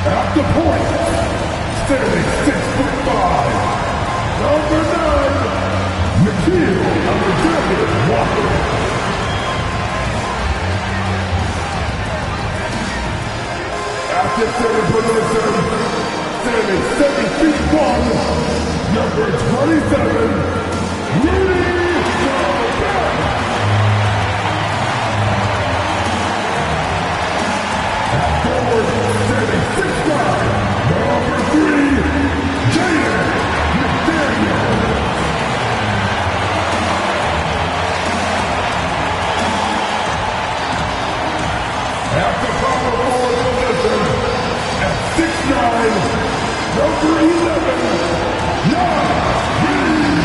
At the point, standing 6'5", number 9, Randle Walker. At the center position, standing 7 feet 1, number 27, Reid. Forward, standing 6'5", number 3, Jaden McDaniel. At the power forward position, at 6'9", number 11, Reid.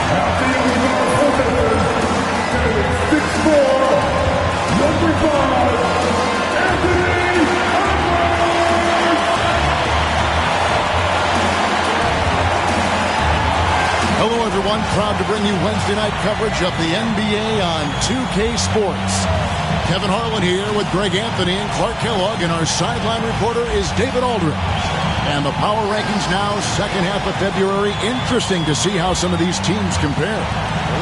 At the young guard position, 6'4", number 5, Anthony Edwards. Hello, everyone. Proud to bring you Wednesday night coverage of the NBA on 2K Sports. Kevin Harlan here with Greg Anthony and Clark Kellogg, and our sideline reporter is David Aldridge. And the power rankings now, second half of February. Interesting to see how some of these teams compare.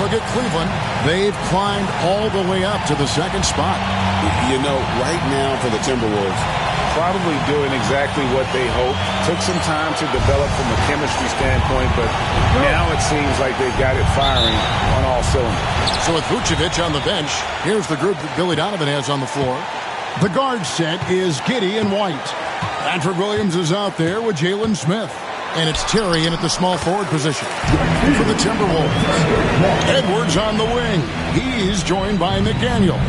Look at Cleveland. They've climbed all the way up to the second spot. You know, right now for the Timberwolves, probably doing exactly what they hoped. Took some time to develop from a chemistry standpoint, but now it seems like they've got it firing on all cylinders. So with Vucevic on the bench, here's the group that Billy Donovan has on the floor. The guard set is Giddey and White. Patrick Williams is out there with Jalen Smith. And it's Terry in at the small forward position for the Timberwolves. Edwards on the wing. He's joined by McDaniel.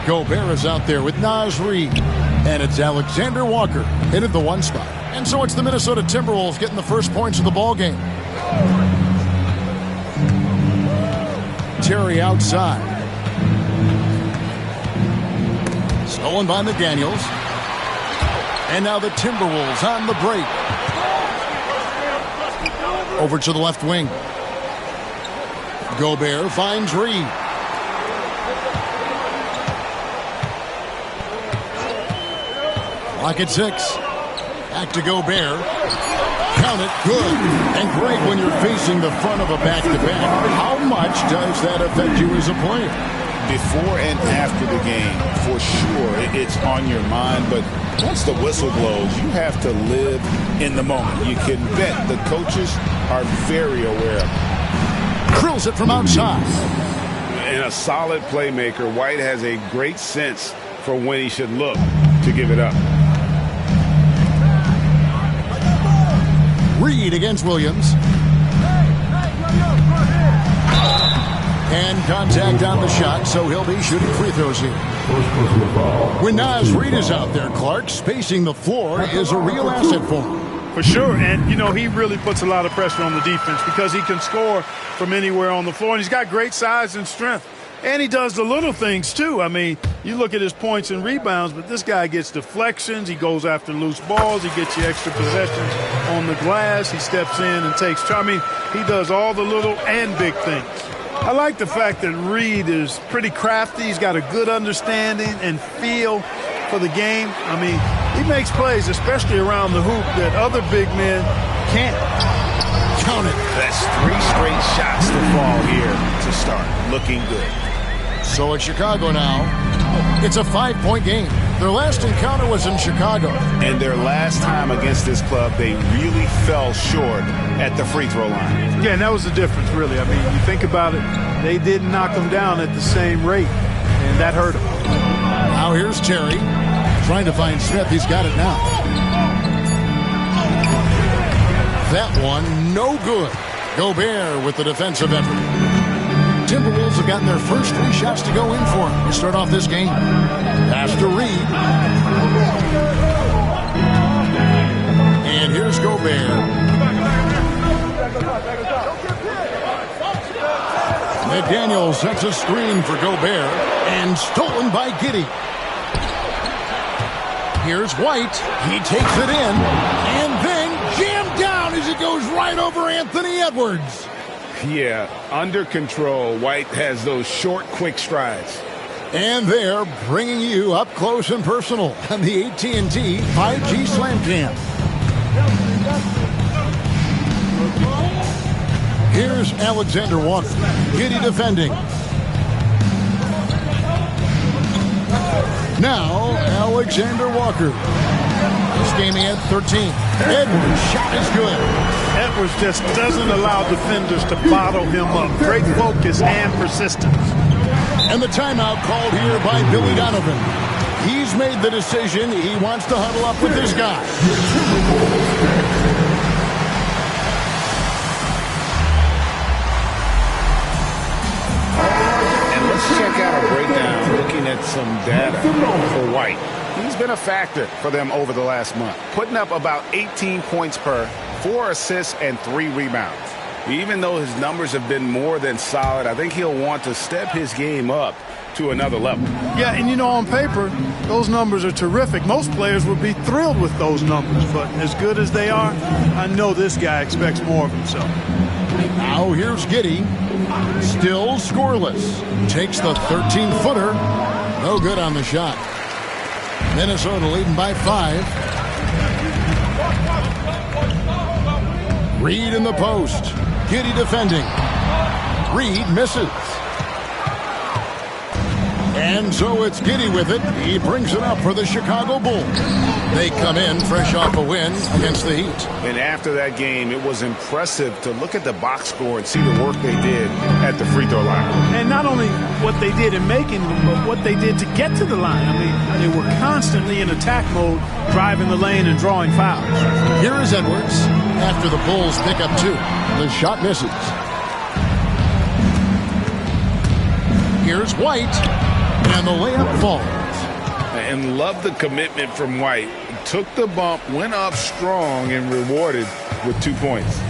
Gobert is out there with Naz Reid. And it's Alexander Walker in at the 1 spot. And so it's the Minnesota Timberwolves getting the first points of the ball game. Terry outside. Stolen by McDaniels. And now the Timberwolves on the break. Over to the left wing. Gobert finds Reid. Clock at 6. Back to Gobert. Count it. Good. And great when you're facing the front of a back-to-back. How much does that affect you as a player? Before and after the game, for sure, it's on your mind. But once the whistle blows, you have to live in the moment. You can bet the coaches are very aware of it. Drills it from outside. And a solid playmaker, White has a great sense for when he should look to give it up. Reid against Williams. And contact on the shot, so he'll be shooting free throws here. When Naz Reid is out there, Clark, spacing the floor is a real asset for him. For sure, and, you know, he really puts a lot of pressure on the defense because he can score from anywhere on the floor, and he's got great size and strength. And he does the little things, too. I mean, you look at his points and rebounds, but this guy gets deflections. He goes after loose balls. He gets you extra possessions on the glass. He steps in and takes charge. I mean, he does all the little and big things. I like the fact that Reid is pretty crafty. He's got a good understanding and feel for the game. I mean, he makes plays, especially around the hoop, that other big men can't. Count it. That's 3 straight shots to fall here to start. Looking good. So it's Chicago now. It's a 5-point game. Their last encounter was in Chicago. And their last time against this club, they really fell short at the free throw line. Yeah, and that was the difference, really. I mean, you think about it, they didn't knock them down at the same rate, and that hurt them. Now here's Terry trying to find Smith. He's got it now. That one, no good. Gobert with the defensive effort. Timberwolves have gotten their first 3 shots to go in for him to start off this game. Pass to Reid. And here's Gobert. sets a screen for Gobert and stolen by Giddey. Here's White. He takes it in and then jammed down as it goes right over Anthony Edwards. Yeah, under control. White has those short, quick strides. And they're bringing you up close and personal on the AT&T 5G Slam Cam. Here's Alexander Walker. Giddey defending. Now, Alexander Walker. This game he had 13. Edwards' shot is good. Edwards just doesn't allow defenders to bottle him up. Great focus and persistence. And the timeout called here by Billy Donovan. He's made the decision. He wants to huddle up with his guy. And let's check out a breakdown looking at some data for White. He's been a factor for them over the last month, putting up about 18 points per, 4 assists, and 3 rebounds. Even though his numbers have been more than solid, I think he'll want to step his game up to another level. Yeah, and you know, on paper, those numbers are terrific. Most players would be thrilled with those numbers, but as good as they are, I know this guy expects more of himself. Now here's Giddey. Still scoreless. Takes the 13-footer. No good on the shot. Minnesota leading by 5. Reid in the post. Giddey defending. Reid misses. And so it's Giddey with it. He brings it up for the Chicago Bulls. They come in fresh off a win against the Heat. And after that game, it was impressive to look at the box score and see the work they did at the free throw line. And not only what they did in making them, but what they did to get to the line. I mean, they were constantly in attack mode, driving the lane and drawing fouls. Here is Edwards after the Bulls pick up 2. The shot misses. Here's White, and the layup falls. And love the commitment from White. Took the bump, went up strong, and rewarded with 2 points.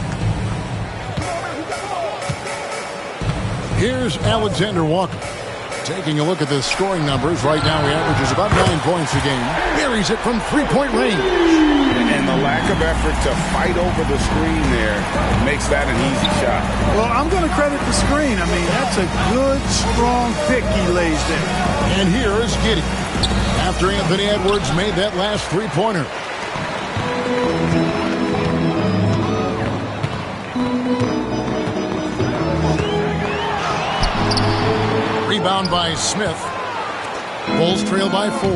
Here's Alexander Walker. Taking a look at the scoring numbers, right now he averages about 9 points a game. Carries it from 3-point range. And the lack of effort to fight over the screen there makes that an easy shot. Well, I'm going to credit the screen. I mean, that's a good, strong pick he lays there. And here is Giddey. After Anthony Edwards made that last 3-pointer. Rebound by Smith. Bulls trail by 4.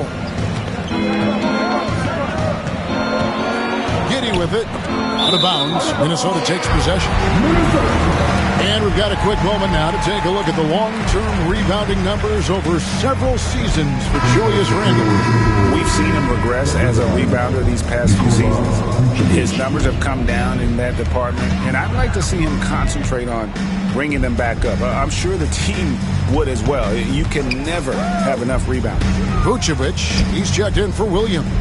Giddey with it. Out of bounds. Minnesota takes possession. And we've got a quick moment now to take a look at the long-term rebounding numbers over several seasons for Julius Randle. We've seen him regress as a rebounder these past few seasons. His numbers have come down in that department, and I'd like to see him concentrate on bringing them back up. I'm sure the team would as well. You can never have enough rebounding. Vucevic, he's checked in for Williams.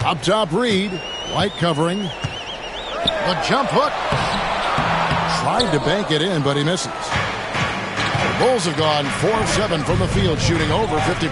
Up top, Reid. White covering. The jump hook. Tried to bank it in, but he misses. The Bulls have gone 4 of 7 from the field, shooting over 50%.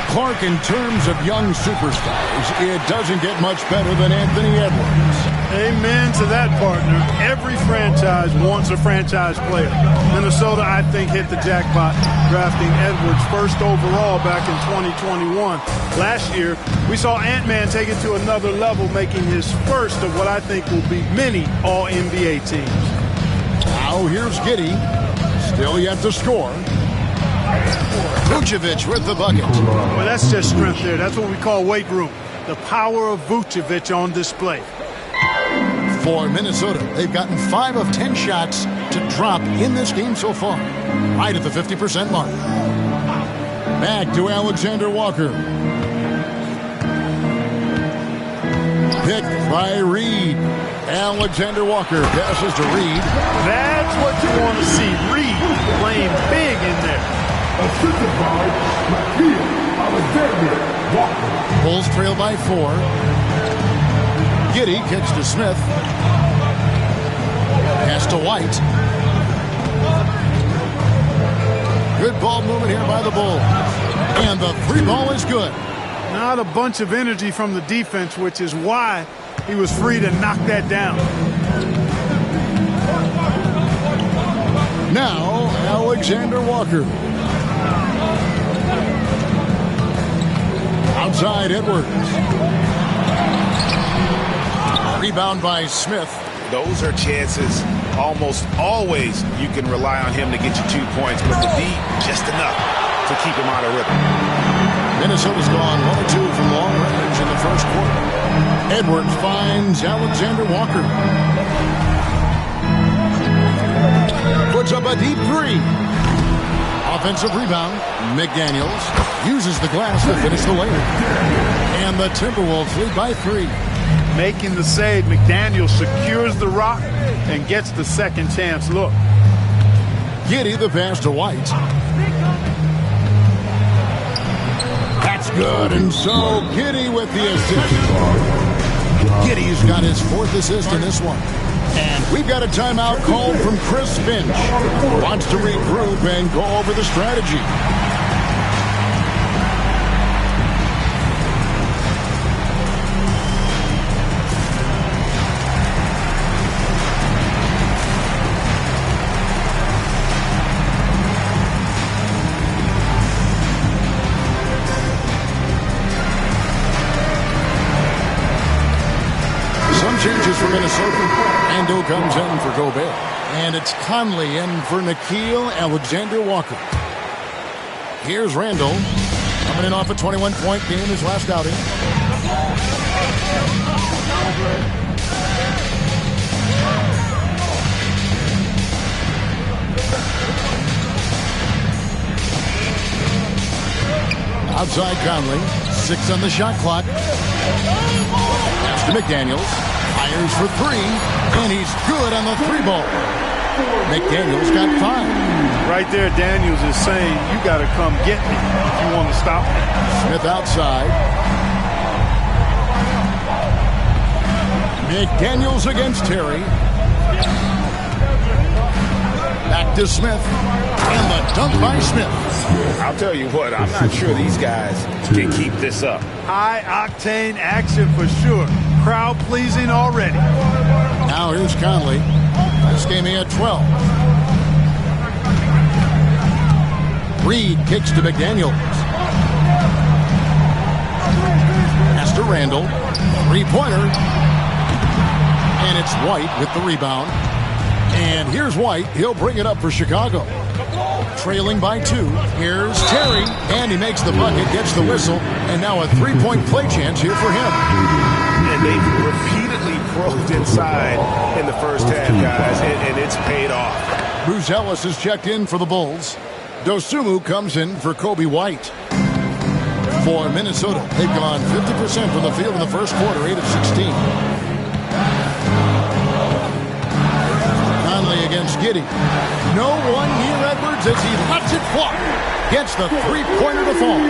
Clark, in terms of young superstars, it doesn't get much better than Anthony Edwards. Amen to that, partner. Every franchise wants a franchise player. Minnesota, I think, hit the jackpot drafting Edwards first overall back in 2021. Last year, we saw Ant-Man take it to another level, making his first of what I think will be many All-NBA teams. Now here's Giddey. Still yet to score. Vucevic with the bucket. Well, that's just strength there. That's what we call weight room. The power of Vucevic on display. For Minnesota, they've gotten 5 of 10 shots to drop in this game so far. Right at the 50% mark. Back to Alexander Walker. Picked by Reid. Alexander Walker passes to Reid. That's what you want to see. Reid playing big in there. Assisted by Alexander Walker. Bulls trail by 4. Giddey kicks to Smith. Pass to White. Good ball movement here by the Bulls. And the three ball is good. Not a bunch of energy from the defense, which is why he was free to knock that down. Now, Alexander Walker. Outside Edwards. Rebound by Smith. Those are chances almost always you can rely on him to get you 2 points, but the D just enough to keep him out of rhythm. Minnesota's gone 1 or 2 from long range in the first quarter. Edwards finds Alexander Walker. Puts up a deep three. Offensive rebound. McDaniels uses the glass to finish the layup. And the Timberwolves lead by 3. Making the save, McDaniels secures the rock and gets the second chance look. Giddey the pass to White. That's good, and so Giddey with the assist. Giddey's got his 4th assist in this one. And we've got a timeout called from Chris Finch. Wants to regroup and go over the strategy. Changes for Minnesota. Randle comes in for Gobert. And it's Conley in for Nickeil Alexander-Walker. Here's Randle. Coming in off a 21-point game his last outing. Outside Conley. 6 on the shot clock. Pass to McDaniels. Fires for 3, and he's good on the 3 ball. McDaniels got 5. Right there, Daniels is saying, you got to come get me if you want to stop me. Smith outside. McDaniels against Terry. Back to Smith. And the dunk by Smith. I'll tell you what, I'm not sure these guys can keep this up. High-octane action for sure. Crowd pleasing already. Now here's Conley. This game he had 12. Reid kicks to McDaniels. Pass to Randle. 3-pointer. And it's White with the rebound. And here's White. He'll bring it up for Chicago. Trailing by 2. Here's Terry. And he makes the bucket, gets the whistle. And now a 3-point play chance here for him. And they've repeatedly probed inside in the first half, guys, and it's paid off. Bruce Ellis is checked in for the Bulls. Dosunmu comes in for Kobe White. For Minnesota, they've gone 50% from the field in the first quarter, 8 of 16. Conley against Giddey. No one near Edwards as he lets it fly. Gets the 3-pointer to fall.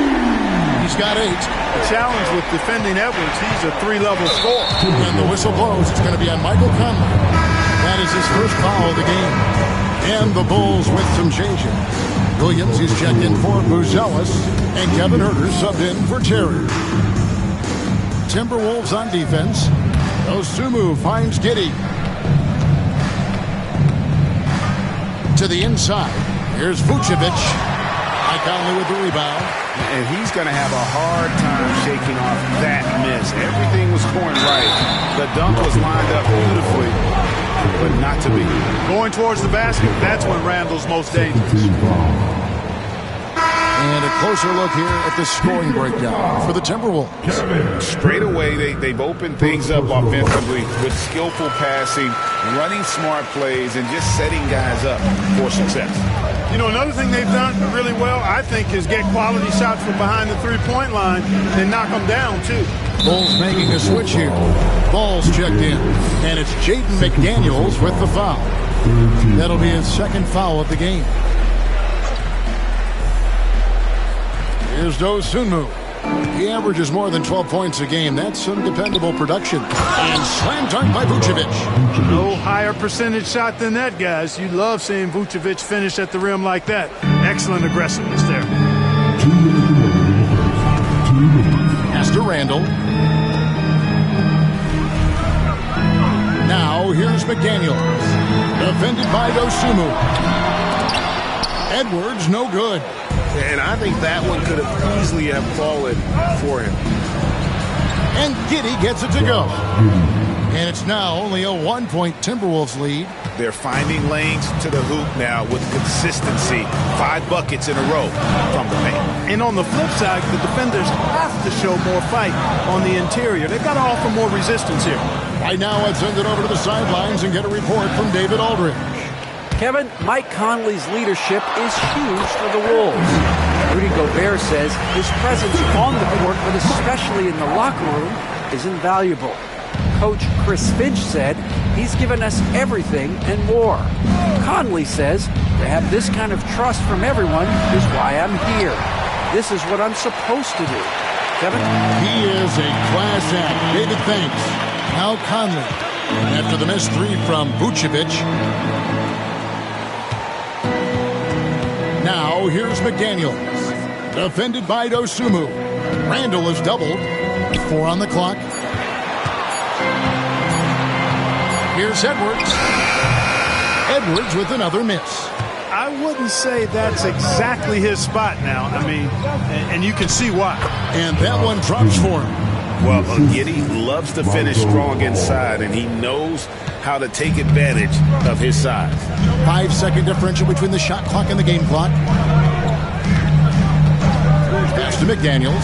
He's got 8. The challenge with defending Edwards, he's a 3-level scorer. And the whistle blows. It's going to be on Michael Conley. That is his first foul of the game. And the Bulls with some changes. Williams is checked in for Buzelis. And Kevin Huerter subbed in for Terry. Timberwolves on defense. Dosunmu finds Giddey. To the inside. Here's Vucevic. Conley with the rebound. And he's going to have a hard time shaking off that miss. Everything was going right. The dunk was lined up beautifully, but not to be. Going towards the basket, that's when Randle's most dangerous. And a closer look here at the scoring breakdown for the Timberwolves. Straight away, they've opened things up offensively with skillful passing, running smart plays, and just setting guys up for success. You know, another thing they've done really well, I think, is get quality shots from behind the 3-point line and knock them down, too. Bulls making a switch here. Ball's checked in. And it's Jaden McDaniels with the foul. That'll be his 2nd foul of the game. Here's Dosunmu. He averages more than 12 points a game. That's some dependable production. And slam dunk by Vucevic. No higher percentage shot than that, guys. You love seeing Vucevic finish at the rim like that. Excellent aggressiveness there. Pass to Randle. Now here's McDaniels. Defended by Dosunmu. Edwards, no good. And I think that one could have easily have fallen for him. And Giddey gets it to go. And it's now only a 1-point Timberwolves lead. They're finding lanes to the hoop now with consistency. 5 buckets in a row from the paint. And on the flip side, the defenders have to show more fight on the interior. They've got to offer more resistance here. Right now, let's send it over to the sidelines and get a report from David Aldridge. Kevin, Mike Conley's leadership is huge for the Wolves. Rudy Gobert says his presence on the court, but especially in the locker room, is invaluable. Coach Chris Finch said he's given us everything and more. Conley says to have this kind of trust from everyone is why I'm here. This is what I'm supposed to do. Kevin? He is a class act. David, thanks. Now Conley. After the missed 3 from Vucevic. Now here's McDaniels. Defended by Dosunmu. Randle is doubled. 4 on the clock. Here's Edwards. Edwards with another miss. I wouldn't say that's exactly his spot now. I mean, and you can see why. And that one drops for him. Well, Giddey loves to finish strong inside, and he knows how to take advantage of his size. 5-second differential between the shot clock and the game clock. Pass to McDaniels.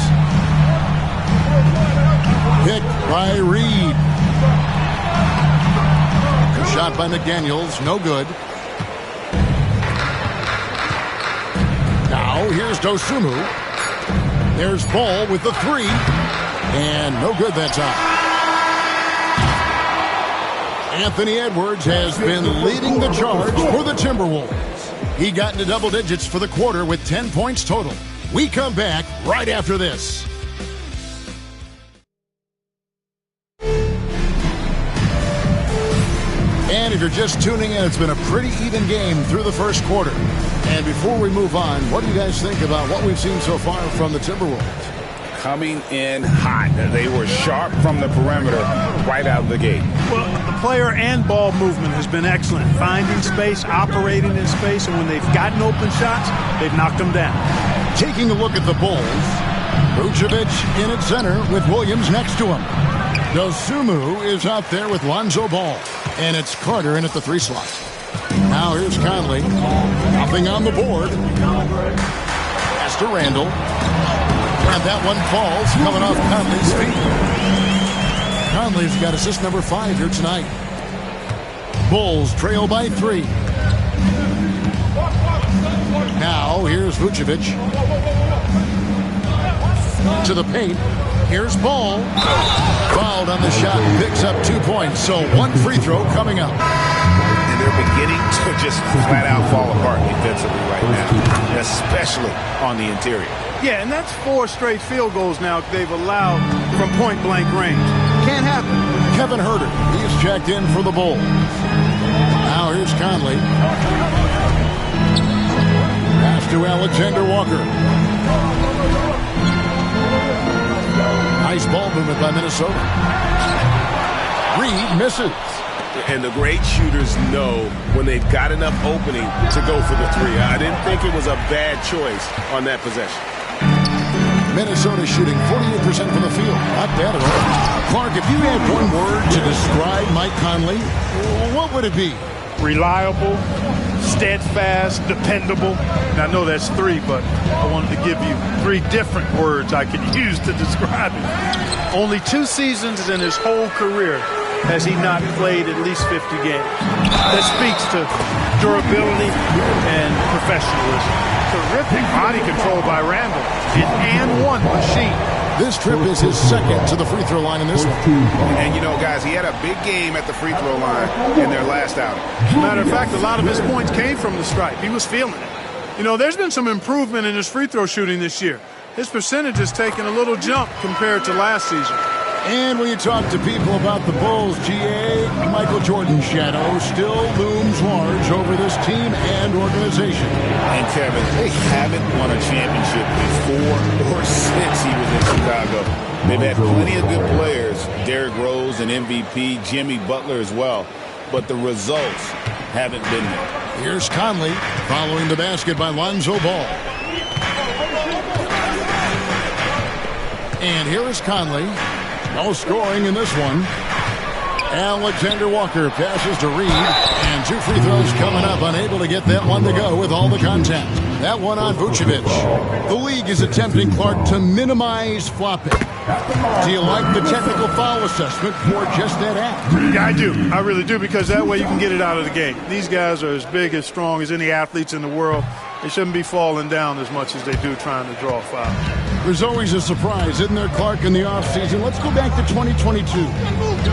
Picked by Reid. Shot by McDaniels, no good. Now here's Dosunmu. There's Ball with the 3. And no good that time. Anthony Edwards has been leading the charge for the Timberwolves. He got into double digits for the quarter with 10 points total. We come back right after this. And if you're just tuning in, it's been a pretty even game through the first quarter. And before we move on, what do you guys think about what we've seen so far from the Timberwolves? Coming in hot. They were sharp from the perimeter right out of the gate. Well, the player and ball movement has been excellent. Finding space, operating in space, and when they've gotten open shots, they've knocked them down. Taking a look at the Bulls, Vucevic in at center with Williams next to him. Dosunmu is out there with Lonzo Ball. And it's Carter in at the 3 slot. Now here's Conley. Nothing on the board. Pass to Randle. And that one falls, coming off Conley's feet. Conley's got assist number 5 here tonight. Bulls trail by 3. Now here's Vucevic. To the paint. Here's Ball. Fouled on the shot, picks up 2 points. So 1 free throw coming up. And they're beginning to just flat out fall apart defensively right now, especially on the interior. Yeah, and that's 4 straight field goals now they've allowed from point-blank range. Can't happen. Kevin Herter, he's checked in for the Bulls. Now here's Conley. Pass to Alexander Walker. Nice ball movement by Minnesota. Reid misses. And the great shooters know when they've got enough opening to go for the 3. I didn't think it was a bad choice on that possession. Minnesota shooting 48% from the field. Not bad at all. Clark, if you had one word to describe Mike Conley, what would it be? Reliable, steadfast, dependable. And I know that's 3, but I wanted to give you 3 different words I could use to describe him. Only 2 seasons in his whole career has he not played at least 50 games. That speaks to durability and professionalism. Terrific body control by Randle. An and one machine. This trip is his 2nd to the free throw line in this one. And, you know, guys, he had a big game at the free throw line in their last outing. Matter of fact, a lot of his points came from the stripe. He was feeling it. You know, there's been some improvement in his free throw shooting this year. his percentage has taken a little jump compared to last season. And when you talk to people about the Bulls, GA, Michael Jordan's shadow still looms large over this team and organization. And Kevin, they haven't won a championship before or since he was in Chicago. They've had plenty of good players, Derrick Rose and MVP, Jimmy Butler as well, but the results haven't been there. Here's Conley following the basket by Lonzo Ball. And here is Conley. No scoring in this one. Alexander Walker passes to Reid, and 2 free throws coming up, unable to get that one to go with all the contact. That one on Vucevic. The league is attempting, Clark, to minimize flopping. Do you like the technical foul assessment for just that act? Yeah, I do. I really do, because that way you can get it out of the game. These guys are as big, as strong as any athletes in the world. They shouldn't be falling down as much as they do trying to draw fouls. There's always a surprise, isn't there, Clark, in the offseason? Let's go back to 2022.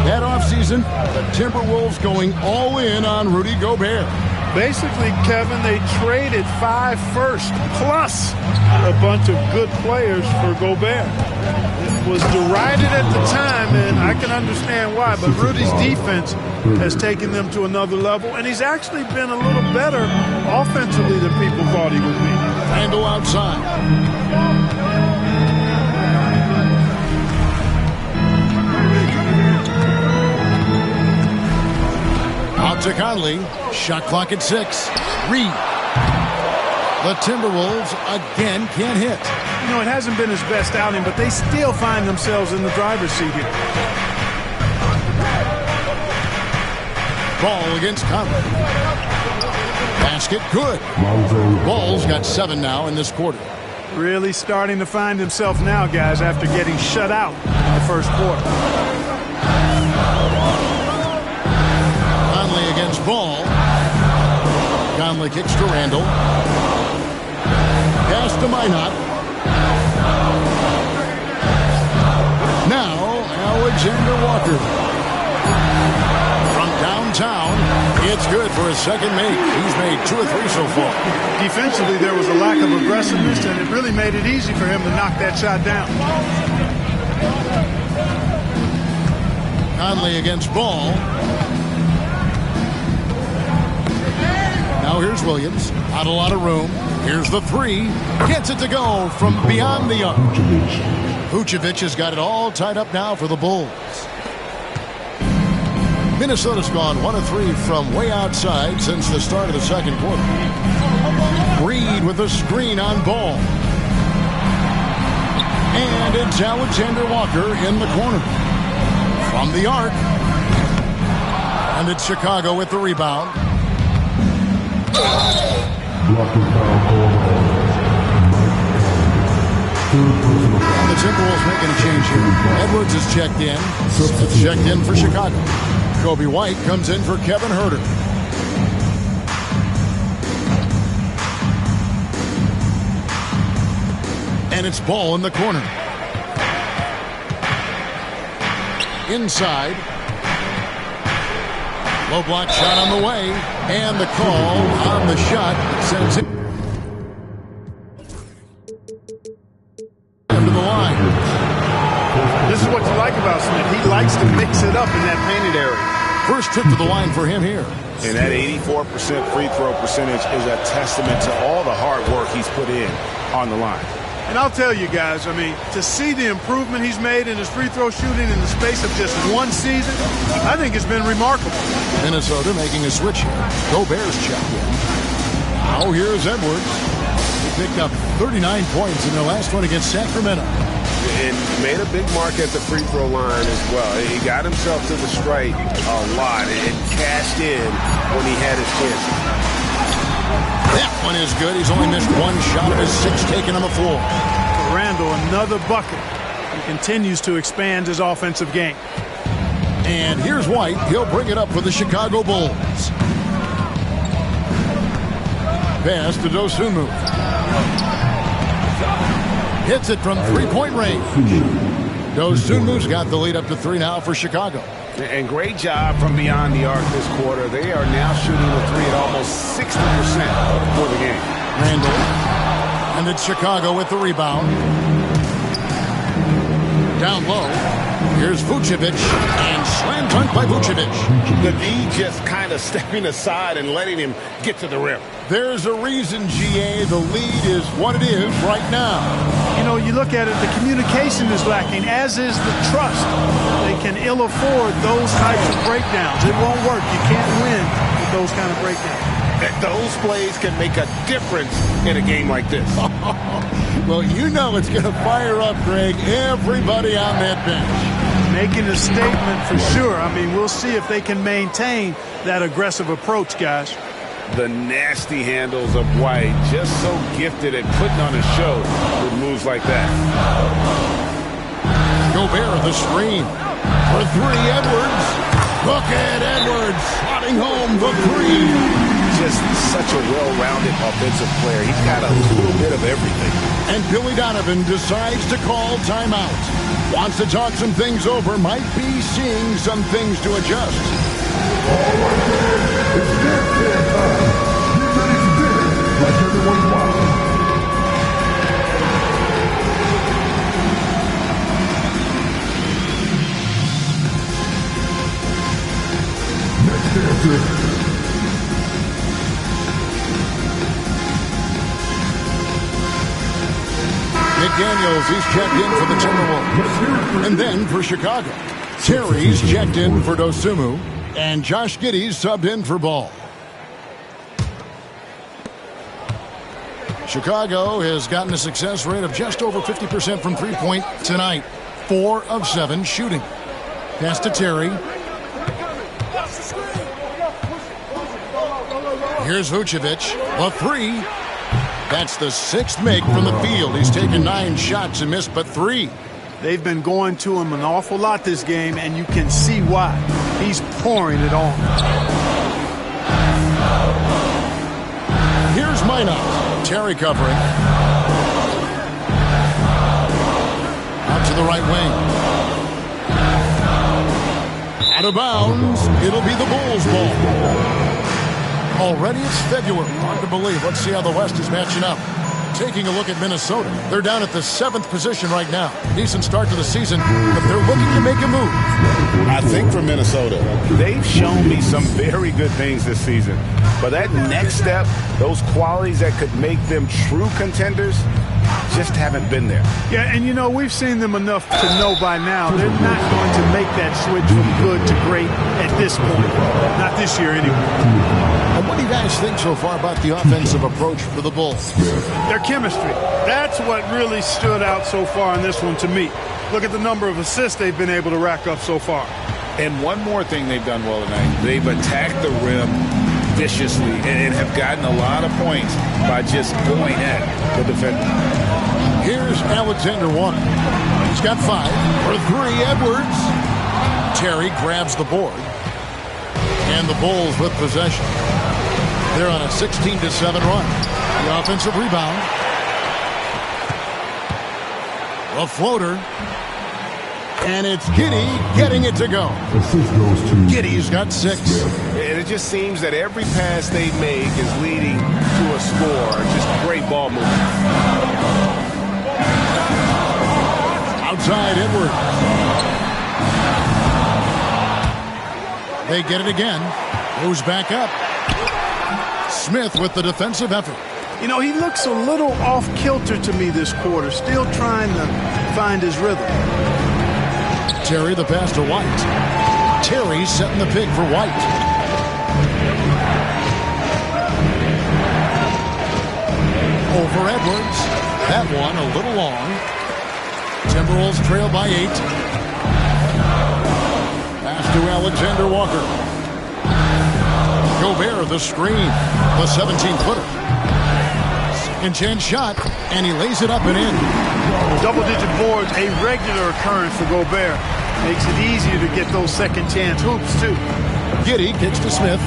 That offseason, the Timberwolves going all in on Rudy Gobert. Basically, Kevin, they traded 5 firsts plus a bunch of good players for Gobert. It was derided at the time, and I can understand why, but Rudy's defense has taken them to another level, and he's actually been a little better offensively than people thought he would be. Randle outside. Out to Conley. Shot clock at 6. Reid. The Timberwolves again can't hit. You know, it hasn't been his best outing, but they still find themselves in the driver's seat here. Ball against Conley. Basket good. Ball's got 7 now in this quarter. Really starting to find himself now, guys, after getting shut out in the first quarter. Conley against Ball. Conley kicks to Randle. Pass to Minot. Now, Alexander Walker. From downtown, it's good for his second make. He's made 2 or 3 so far. Defensively, there was a lack of aggressiveness, and it really made it easy for him to knock that shot down. Conley against Ball. Now here's Williams. Not a lot of room. Here's the 3. Gets it to go from beyond the arc. Vucevic has got it all tied up now for the Bulls. Minnesota's gone 1 of 3 from way outside since the start of the second quarter. Reid with a screen on Ball. And it's Alexander Walker in the corner. From the arc. And it's Chicago with the rebound. The Timberwolves making a change here. Edwards is checked in. Checked in for Chicago. Kobe White comes in for Kevin Huerter. And it's Ball in the corner. Inside. Low block shot on the way. And the call on the shot sends it into the line. This is what you like about Smith. He likes to mix it up in that painted area. First trip to the line for him here. And that 84% free throw percentage is a testament to all the hard work he's put in on the line. And I'll tell you guys, I mean, to see the improvement he's made in his free throw shooting in the space of just 1 season, I think it's been remarkable. Minnesota making a switch here. Gobert's checked in. Now here's Edwards. He picked up 39 points in their last one against Sacramento. And made a big mark at the free throw line as well. He got himself to the strike a lot and cashed in when he had his chance. That one is good. He's only missed 1 shot of his 6 taken on the floor. Randle, another bucket. He continues to expand his offensive game. And here's White. He'll bring it up for the Chicago Bulls. Pass to Dosunmu. Hits it from 3-point range. Dosunmu's got the lead up to 3 now for Chicago. And great job from beyond the arc this quarter. They are now shooting the 3 at almost 60% for the game. Randle. And it's Chicago with the rebound. down low. Here's Vucevic, and slam dunk by Vucevic. The D just kind of stepping aside and letting him get to the rim. There's a reason, GA, the lead is what it is right now. You know, you look at it, the communication is lacking, as is the trust. They can ill afford those types of breakdowns. It won't work. You can't win with those kind of breakdowns. Those plays can make a difference in a game like this. Well, you know it's going to fire up, Greg, everybody on that bench. Making a statement for sure. I mean, we'll see if they can maintain that aggressive approach, guys. The nasty handles of White, just so gifted at putting on a show with moves like that. Gobert, the screen. For three, Edwards. Look at Edwards slotting home the three. Just such a well-rounded offensive player. He's got a little bit of everything. And Billy Donovan decides to call timeout. Wants to talk some things over. Might be seeing some things to adjust. All right, man. It's next time. Get ready to dance like everyone's watching. Next dancer. McDaniels, he's checked in for the Timberwolves. And then for Chicago, Terry's checked in for Dosunmu, and Josh Giddey's subbed in for Ball. Chicago has gotten a success rate of just over 50% from three-point tonight. 4 of 7 shooting. Pass to Terry. Here's Vucevic. The three. That's the 6th make from the field. He's taken 9 shots and missed but 3. They've been going to him an awful lot this game, and you can see why. He's pouring it on. Here's Minot. Terry covering. Out to the right wing. Out of bounds. It'll be the Bulls' ball. Already it's Febuary. Hard to believe. Let's see how the West is matching up. Taking a look at Minnesota. They're down at the 7th position right now. Decent start to the season, but they're looking to make a move. I think for Minnesota, they've shown me some very good things this season. But that next step, those qualities that could make them true contenders, just haven't been there. Yeah, and you know, we've seen them enough to know by now they're not going to make that switch from good to great at this point. Not this year, anyway. And what do you guys think so far about the offensive approach for the Bulls? Their chemistry. That's what really stood out so far in this one to me. Look at the number of assists they've been able to rack up so far. And one more thing they've done well tonight. They've attacked the rim viciously and have gotten a lot of points by just going at the defender. Here's Alexander Walker. He's got 5 for 3. Edwards. Terry grabs the board. And the Bulls with possession. They're on a 16-7 run. The offensive rebound. A floater. And it's Giddey getting it to go. Giddey's got 6. And it just seems that every pass they make is leading to a score. Just great ball movement. Outside Edwards. They get it again. Moves back up. Smith with the defensive effort. You know, he looks a little off-kilter to me this quarter. Still trying to find his rhythm. Terry the pass to White. Terry setting the pick for White. Over Edwards. That one a little long. Timberwolves trail by 8. Pass to Alexander Walker. Gobert the screen. The 17-footer. Second chance shot, and he lays it up and in. Double-digit boards, a regular occurrence for Gobert. Makes it easier to get those second chance hoops, too. Giddey kicks to Smith.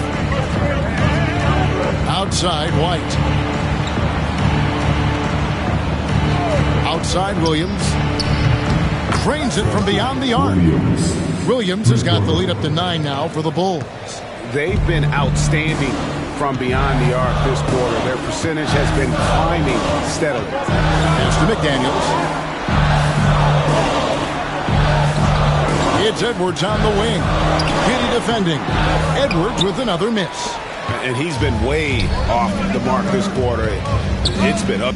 Outside White. Outside Williams. Cranes it from beyond the arc. Williams has got the lead up to 9 now for the Bulls. They've been outstanding from beyond the arc this quarter. Their percentage has been climbing steadily. Pass to McDaniels. It's Edwards on the wing. Giddey defending. Edwards with another miss. And he's been way off the mark this quarter. It's been up.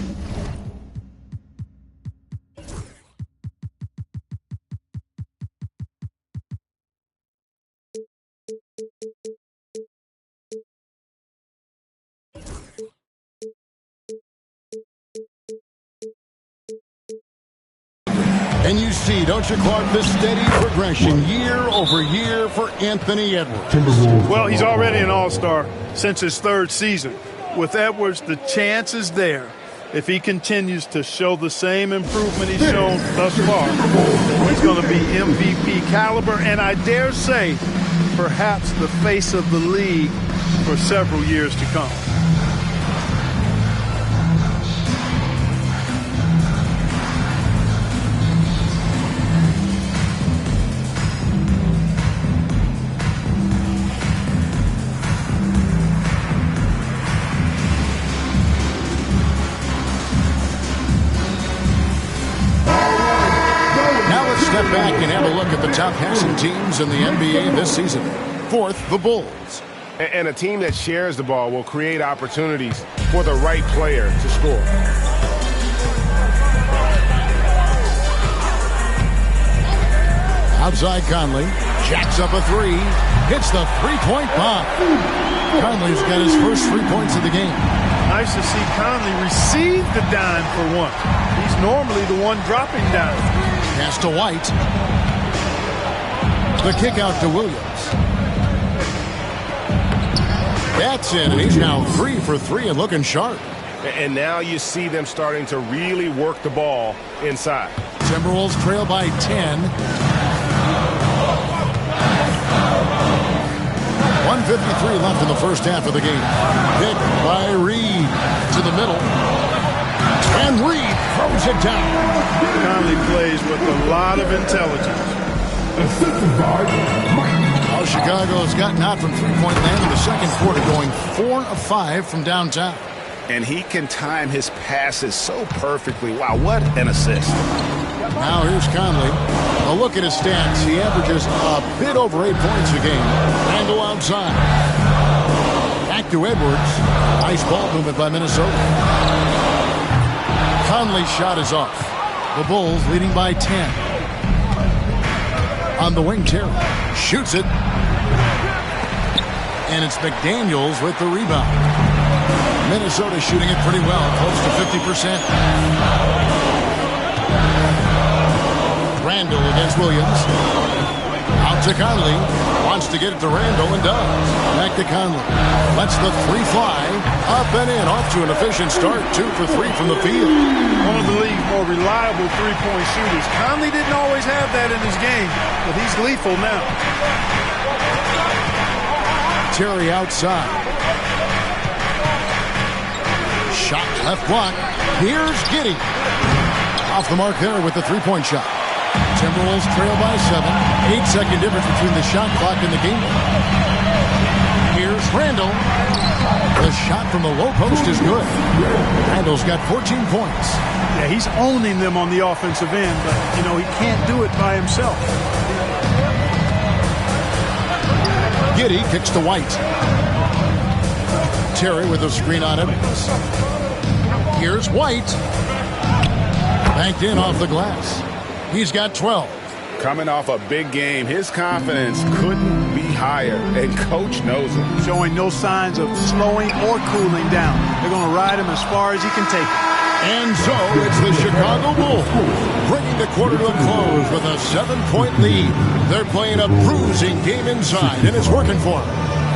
And you see, don't you, Clark, the steady progression year over year for Anthony Edwards. Well, he's already an all-star since his third season. With Edwards, the chance is there. If he continues to show the same improvement he's shown thus far, he's going to be MVP caliber, and I dare say, perhaps the face of the league for several years to come. Step back and have a look at the top passing teams in the NBA this season. Fourth, the Bulls. And a team that shares the ball will create opportunities for the right player to score. Outside Conley, jacks up a three, hits the three-point bomb. Conley's got his first 3 points of the game. Nice to see Conley receive the dime for once. He's normally the one dropping down. Pass to White. The kick out to Williams. That's it, and he's now 3 for 3 and looking sharp. And now you see them starting to really work the ball inside. Timberwolves trail by 10. 1:53 left in the first half of the game. Hit by Reid to the middle. And Reid throws it down. Conley plays with a lot of intelligence. Now Chicago's gotten out from three-point land in the second quarter, going 4 of 5 from downtown. And he can time his passes so perfectly. Wow, what an assist. Now here's Conley. A look at his stats. He averages a bit over 8 points a game. Randle outside. Back to Edwards. Nice ball movement by Minnesota. Conley's shot is off. The Bulls leading by 10. On the wing, Terry shoots it. And it's McDaniels with the rebound. Minnesota shooting it pretty well, close to 50%. Randle against Williams. Out to Conley. Wants to get it to Randle and does. Back to Conley. Lets the three fly. Up and in. Off to an efficient start. 2 for 3 from the field. One of the league's more reliable three-point shooters. Conley didn't always have that in his game, but he's lethal now. Terry outside. Shot left block. Here's Giddey. Off the mark there with the three-point shot. Timberwolves trail by 7. 8-second difference between the shot clock and the game. Here's Randle. The shot from the low post is good. Randle's got 14 points. Yeah, he's owning them on the offensive end, but, you know, he can't do it by himself. Giddey kicks to White. Terry with a screen on Evans. Here's White. Banked in off the glass. He's got 12. Coming off a big game, his confidence couldn't be higher, and coach knows it. Showing no signs of slowing or cooling down. They're going to ride him as far as he can take it. And so it's the Chicago Bulls bringing the quarter to a close with a 7-point lead. They're playing a bruising game inside, and it's working for them.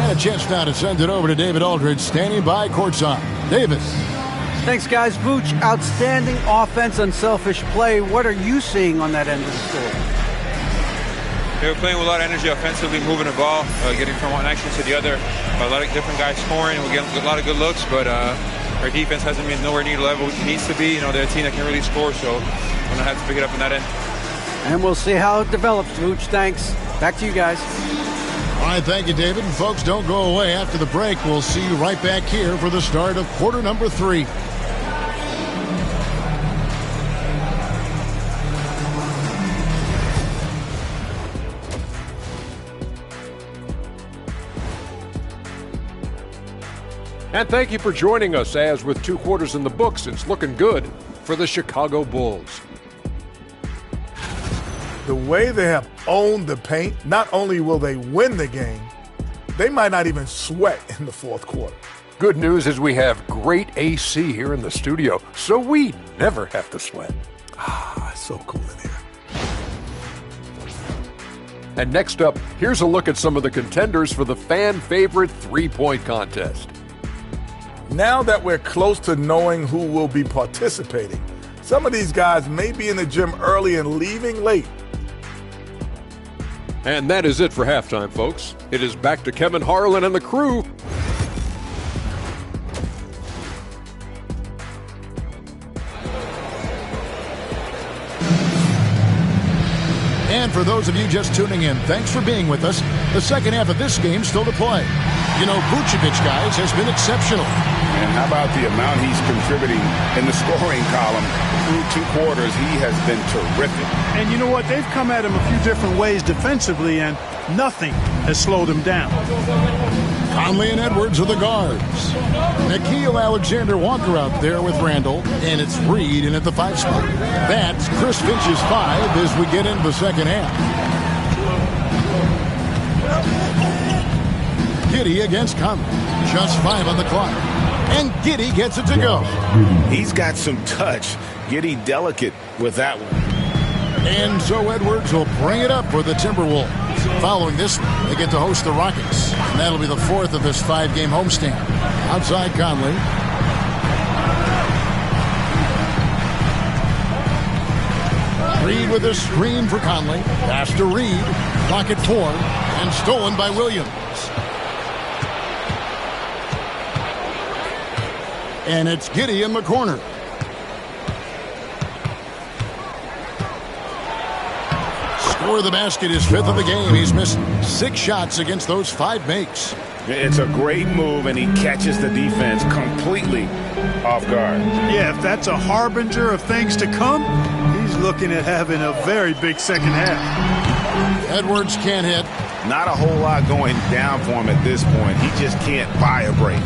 And a chance now to send it over to David Aldridge, standing by courtside. Davis. Thanks, guys. Vooch, outstanding offense, unselfish play. What are you seeing on that end of the floor? They were playing with a lot of energy offensively, moving the ball, getting from one action to the other. A lot of different guys scoring. We're getting a lot of good looks, but our defense hasn't been nowhere near the level it needs to be. You know, they're a team that can really score, so we're going to have to pick it up in that end. And we'll see how it develops, Vooch. Thanks. Back to you guys. All right, thank you, David. And folks, don't go away. After the break, we'll see you right back here for the start of quarter number 3. And thank you for joining us as, with 2 quarters in the books, it's looking good for the Chicago Bulls. The way they have owned the paint, not only will they win the game, they might not even sweat in the fourth quarter. Good news is we have great AC here in the studio, so we never have to sweat. It's so cool in here. And next up, here's a look at some of the contenders for the fan-favorite three-point contest. Now that we're close to knowing who will be participating, some of these guys may be in the gym early and leaving late. And that is it for halftime, folks. It is back to Kevin Harlan and the crew. And for those of you just tuning in, thanks for being with us. The second half of this game still to play. You know, Vucevic, guys, has been exceptional. And how about the amount he's contributing in the scoring column through 2 quarters? He has been terrific. And you know what? They've come at him a few different ways defensively, and nothing has slowed him down. Conley and Edwards are the guards. Nickeil Alexander-Walker out there with Randle, and it's Reid in at the 5 spot. That's Chris Finch's 5 as we get into the second half. Giddey against Conley. Just 5 on the clock. And Giddey gets it to go. He's got some touch. Giddey delicate with that one. And so Edwards will bring it up for the Timberwolves. Following this, they get to host the Rockets. And that'll be the 4th of this 5-game homestand. Outside Conley. Reid with a screen for Conley. Pass to Reid. Clock at 4. And stolen by Williams. And it's Giddey in the corner. Score the basket, his 5th of the game. He's missed 6 shots against those 5 makes. It's a great move, and he catches the defense completely off guard. Yeah, if that's a harbinger of things to come, he's looking at having a very big second half. Edwards can't hit. Not a whole lot going down for him at this point. He just can't buy a break.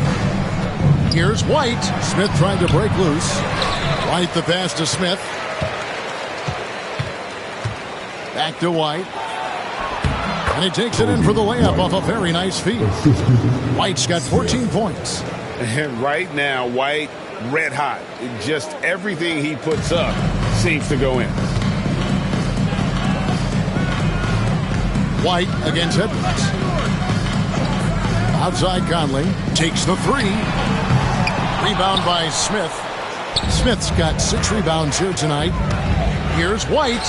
Here's White. Smith trying to break loose. White the pass to Smith. Back to White. And he takes it in for the layup off a very nice feed. White's got 14 points. And right now, White, red hot. Just everything he puts up seems to go in. White against Edwards. Outside Conley. Takes the 3. Rebound by Smith. Smith's got 6 rebounds here tonight. Here's White.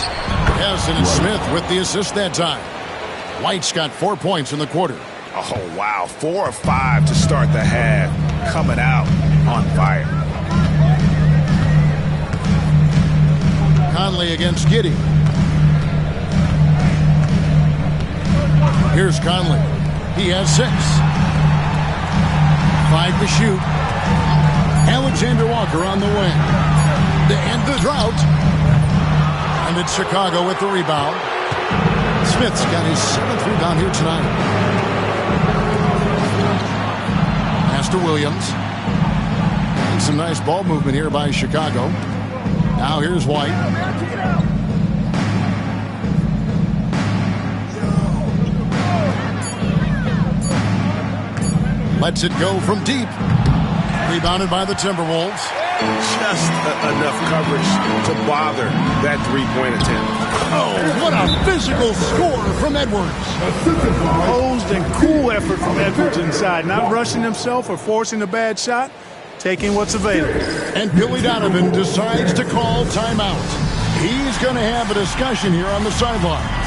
Yes, and it's Smith with the assist that time. White's got 4 points in the quarter. Oh, wow. 4 or 5 to start the half. Coming out on fire. Conley against Giddey. Here's Conley. He has 6. 5 to shoot. Alexander Walker on the wing. To end the drought. And it's Chicago with the rebound. Smith's got his 7th rebound here tonight. Pass to Williams. And some nice ball movement here by Chicago. Now here's White. Lets it go from deep. Rebounded by the Timberwolves. Just enough coverage to bother that 3-point attempt. Oh, what a physical score from Edwards. Composed and cool effort from Edwards inside. Not rushing himself or forcing a bad shot. Taking what's available. And Billy Donovan decides to call timeout. He's going to have a discussion here on the sideline.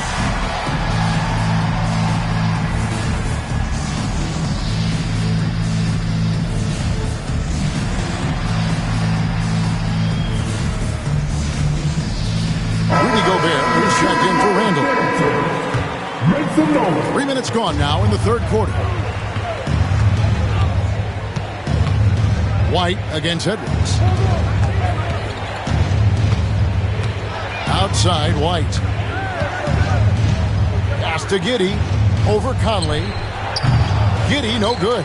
Checked in for Randle. 3 minutes gone now in the 3rd quarter. White against Edwards. Outside White. Pass to Giddey. Over Conley. Giddey no good.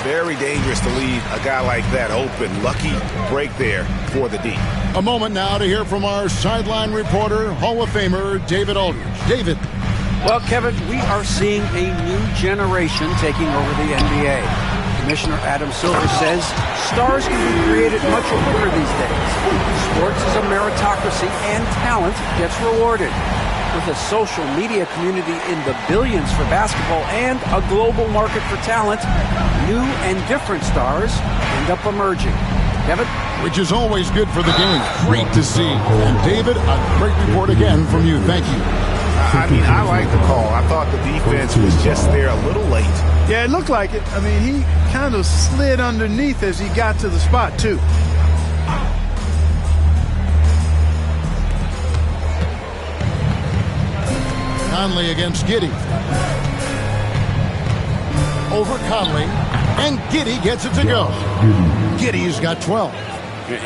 very dangerous to leave a guy like that open. Lucky break there for the D. A moment now to hear from our sideline reporter, Hall of Famer David Aldridge. David. Well, Kevin, we are seeing a new generation taking over the NBA. Commissioner Adam Silver says stars can be created much quicker these days. Sports is a meritocracy and talent gets rewarded. With a social media community in the billions for basketball and a global market for talent, new and different stars end up emerging. Kevin? Which is always good for the game. Great to see. And David, a great report again from you. Thank you. I mean, I like the call. I thought the defense was just there a little late. Yeah, it looked like it. I mean, he kind of slid underneath as he got to the spot, too. Conley against Giddey. Over Conley. And Giddey gets it to go. Giddey's got 12.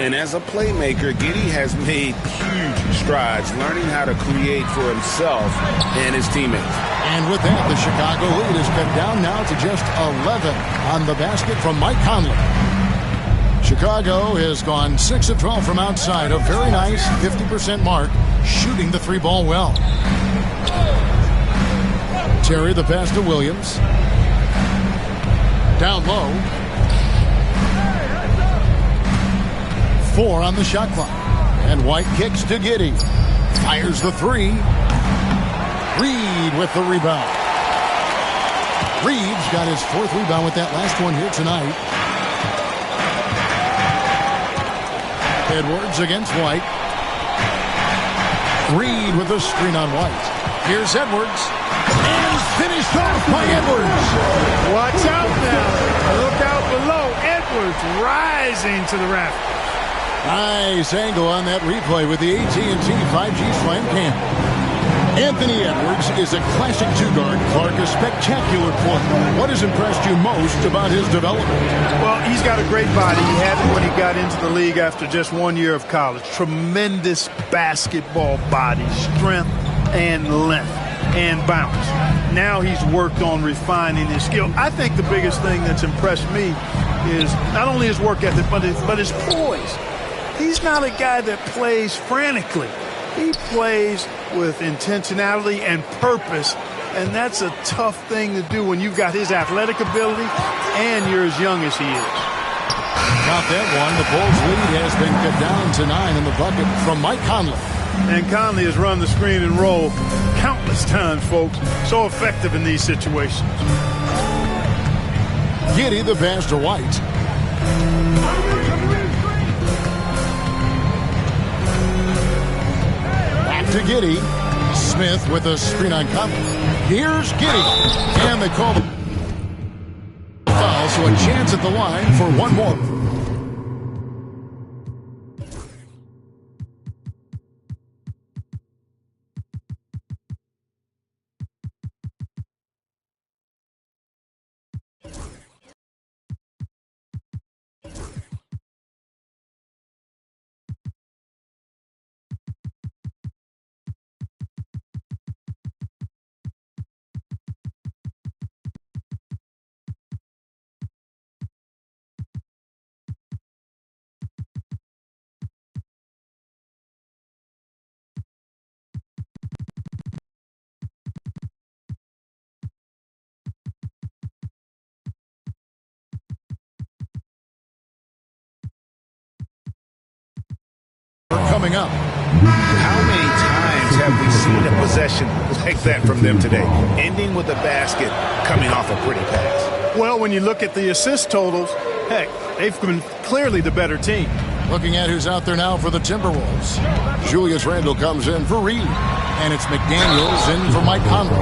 And as a playmaker, Giddey has made huge strides learning how to create for himself and his teammates. And with that, the Chicago lead is cut down now to just 11 on the basket from Mike Conley. Chicago has gone 6 of 12 from outside, a very nice 50% mark, shooting the three ball well. Terry the pass to Williams. Down low. 4 on the shot clock. And White kicks to Giddey. Fires the three. Reid with the rebound. Reid's got his 4th rebound with that last one here tonight. Edwards against White. Reid with a screen on White. Here's Edwards. And finished off by Edwards. Watch out now. Look out below. Edwards rising to the raft. Nice angle on that replay with the AT&T 5G Slam Cam. Anthony Edwards is a classic two-guard. Clark, a spectacular player. What has impressed you most about his development? Well, he's got a great body. He had it when he got into the league after just 1 year of college. Tremendous basketball body, strength and length and bounce. Now he's worked on refining his skill. I think the biggest thing that's impressed me is not only his work ethic, but his poise. He's not a guy that plays frantically. He plays with intentionality and purpose, and that's a tough thing to do when you've got his athletic ability and you're as young as he is. Not that one. The Bulls' lead has been cut down to 9 in the bucket from Mike Conley. And Conley has run the screen and roll countless times, folks. So effective in these situations. Giddey the pass to White. To Giddey. Smith with a screen on Conley. Here's Giddey. And they call the foul, so a chance at the line for one more. Coming up. How many times have we seen a possession like that from them today, ending with a basket coming off a pretty pass? Well, when you look at the assist totals, heck, they've been clearly the better team. Looking at who's out there now for the Timberwolves. Julius Randle comes in for Reid. And it's McDaniels in for Mike Conley.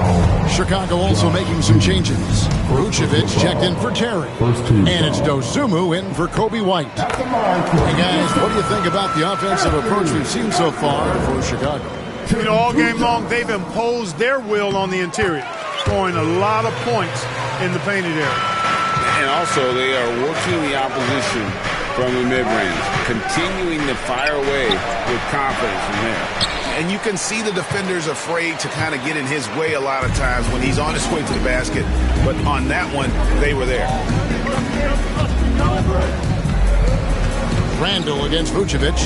Chicago also making some changes. Vucevic checked in for Terry. And it's Dosunmu in for Kobe White. Hey guys, what do you think about the offensive approach we've seen so far for Chicago? You know, all game long, they've imposed their will on the interior, scoring a lot of points in the painted area. And also, they are working the opposition from the mid-range, continuing to fire away with confidence from there. And you can see the defenders afraid to kind of get in his way a lot of times when he's on his way to the basket. But on that one, they were there. Randle against Vucevic.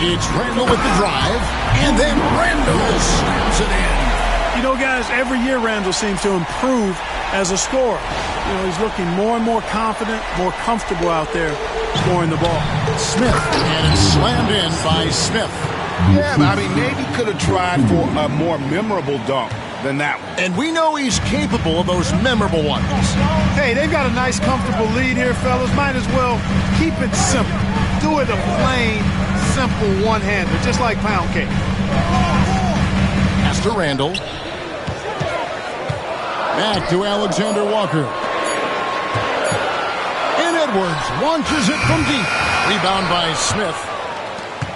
It's Randle with the drive, and then Randle slams it in. You know, guys, every year Randle seems to improve as a scorer. You know, he's looking more and more confident, more comfortable out there scoring the ball. Smith, and it's slammed in by Smith. Yeah, but I mean, maybe could have tried for a more memorable dunk than that one. And we know he's capable of those memorable ones. Hey, they've got a nice, comfortable lead here, fellas. Might as well keep it simple. Do it a plain, simple one-hander, just like pound cake. Pass to Randle. Back to Alexander Walker. And Edwards launches it from deep. Rebound by Smith.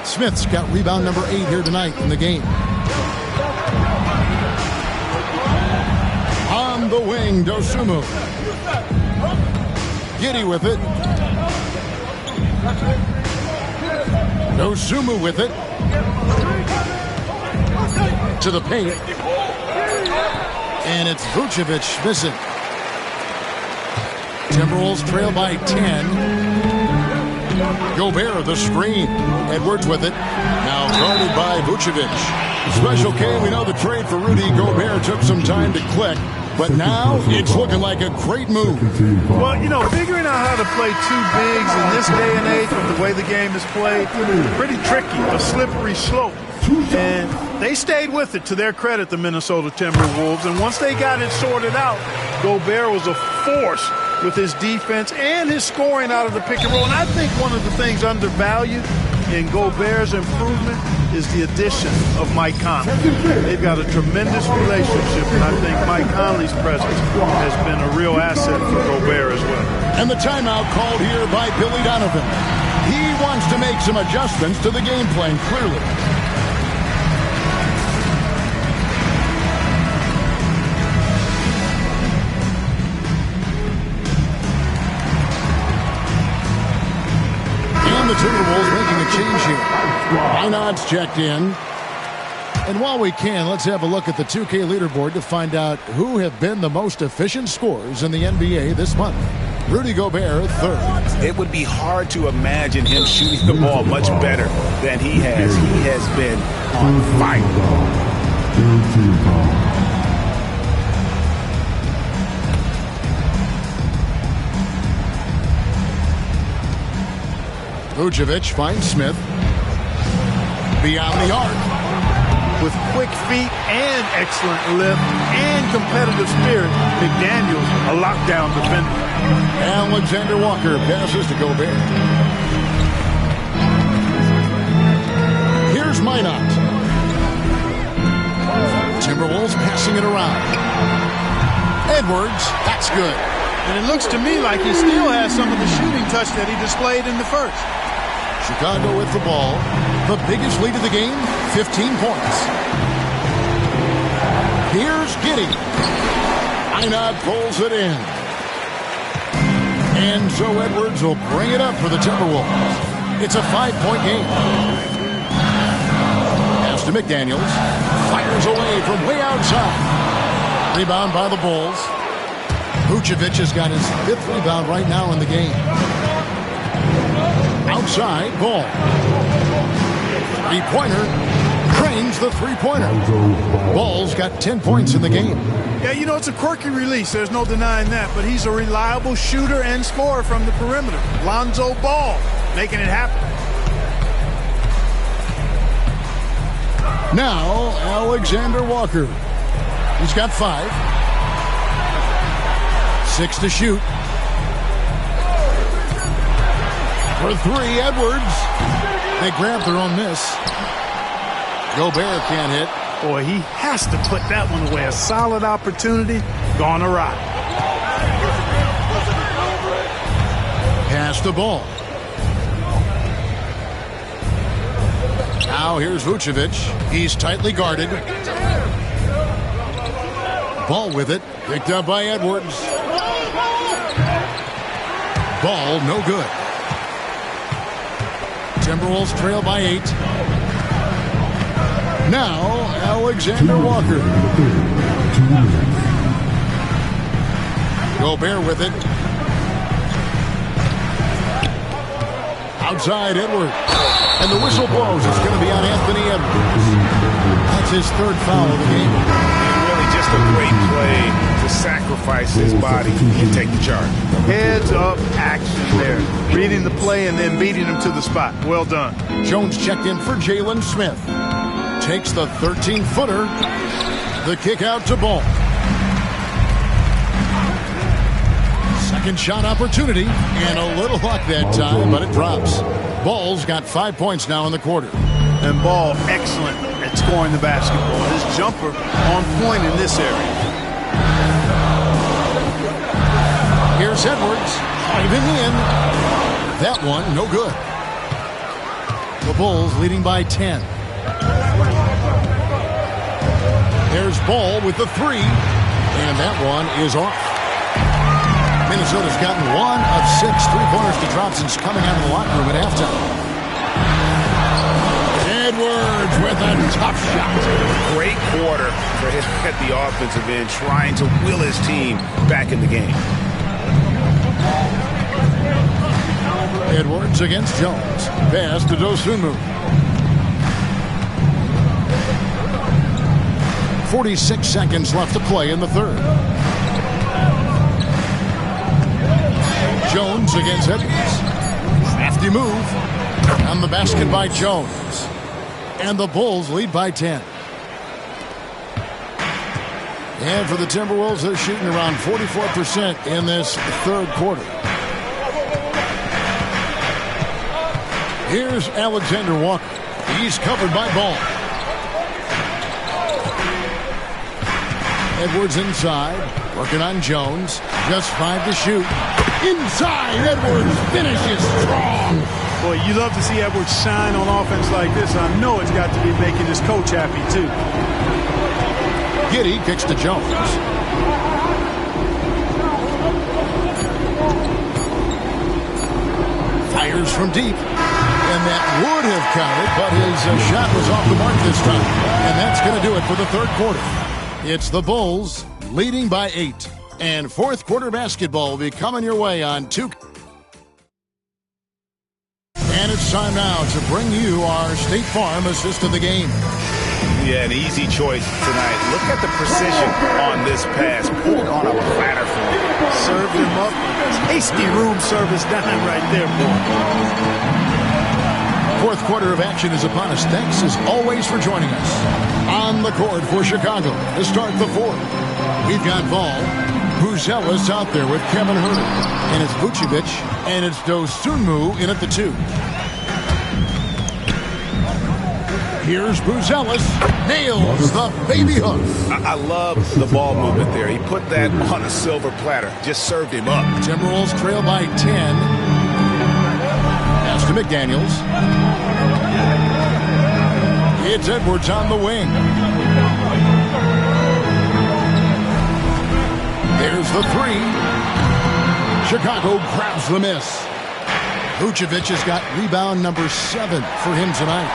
Smith's got rebound number 8 here tonight in the game. On the wing, Dosunmu. Giddey with it. Dosunmu with it. To the paint. And it's Vucevic missing. Timberwolves trail by 10. Gobert the screen. Edwards with it. Now guarded by Vucevic. Special K, we know the trade for Rudy Gobert took some time to click, but now it's looking like a great move. Well, you know, figuring out how to play two bigs in this day and age with the way the game is played, pretty tricky, a slippery slope. And they stayed with it, to their credit, the Minnesota Timberwolves. And once they got it sorted out, Gobert was a force with his defense and his scoring out of the pick and roll. And I think one of the things undervalued in Gobert's improvement is the addition of Mike Conley. They've got a tremendous relationship, and I think Mike Conley's presence has been a real asset for Gobert as well. And the timeout called here by Billy Donovan. He wants to make some adjustments to the game plan, clearly. The Timberwolves making a change here. Einard's checked in. And while we can, let's have a look at the 2K leaderboard to find out who have been the most efficient scorers in the NBA this month. Rudy Gobert, 3rd. It would be hard to imagine him shooting the ball much better than he has. He has been on fire. Vucevic finds Smith. Beyond the arc. With quick feet and excellent lift and competitive spirit, McDaniels a lockdown defender. Alexander Walker passes to Gobert. Here's Minot. Timberwolves passing it around. Edwards, that's good. And it looks to me like he still has some of the shooting touch that he displayed in the first. Chicago with the ball. The biggest lead of the game, 15 points. Here's Giddey. Einard pulls it in. And so Edwards will bring it up for the Timberwolves. It's a 5-point game. Pass to McDaniels. Fires away from way outside. Rebound by the Bulls. Vucevic has got his 5th rebound right now in the game. Outside, Ball. Three-pointer. Drains the three-pointer. Ball's got 10 points in the game. Yeah, you know, it's a quirky release. There's no denying that. But he's a reliable shooter and scorer from the perimeter. Lonzo Ball making it happen. Now, Alexander Walker. He's got 5. 6 to shoot. For 3, Edwards. They grab their own miss. Gobert can't hit. Boy, he has to put that one away. A solid opportunity gone awry. Pass the ball. Now here's Vucevic. He's tightly guarded. Ball with it. Picked up by Edwards. Ball no good. Timberwolves trail by 8. Now, Alexander Walker. Gobert with it. Outside Edwards. And the whistle blows. It's going to be on Anthony Edwards. That's his third foul of the game. Really just a great play to sacrifice his body and take the charge. Heads-up action there. Reading the play and then beating him to the spot. Well done. Jones checked in for Jalen Smith. Takes the 13-footer. The kick out to Ball. Second shot opportunity, and a little luck that time, but it drops. Ball's got 5 points now in the quarter. And Ball excellent at scoring the basketball. His jumper on point in this area. Here's Edwards, driving in. That one, no good. The Bulls leading by 10. There's Ball with the three, and that one is off. Minnesota's gotten 1 of 6 three-pointers to drop since coming out of the locker room at halftime. Edwards with a tough shot. Great quarter for him at the offensive end, trying to will his team back in the game. Edwards against Jones. Pass to Dosunmu. 46 seconds left to play in the third. Jones against Edwards. Crafty move. On the basket by Jones. And the Bulls lead by 10. And for the Timberwolves, they're shooting around 44% in this third quarter. Here's Alexander Walker. He's covered by Ball. Edwards inside, working on Jones. Just 5 to shoot. Inside, Edwards finishes strong. Boy, you love to see Edwards shine on offense like this. I know it's got to be making his coach happy, too. Giddey kicks to Jones. Fires from deep. And that would have counted, but his shot was off the mark this time. And that's going to do it for the third quarter. It's the Bulls leading by 8. And fourth quarter basketball will be coming your way on 2. And it's time now to bring you our State Farm assist of the game. Yeah, an easy choice tonight. Look at the precision on this pass. Pulled on a platter for him. Served him up. Tasty room service dime right there, boy. Fourth quarter of action is upon us. Thanks as always for joining us. On the court for Chicago to start the fourth. We've got Ball. Buzelis out there with Kevin Huerter. And it's Vucevic. And it's Dosunmu in at the 2. Here's Buzelis. Nails the baby hook. I love the ball movement there. He put that on a silver platter. Just served him up. Timberwolves trail by 10. Pass to McDaniels. It's Edwards on the wing. There's the 3. Chicago grabs the miss. Vucevic has got rebound number 7 for him tonight.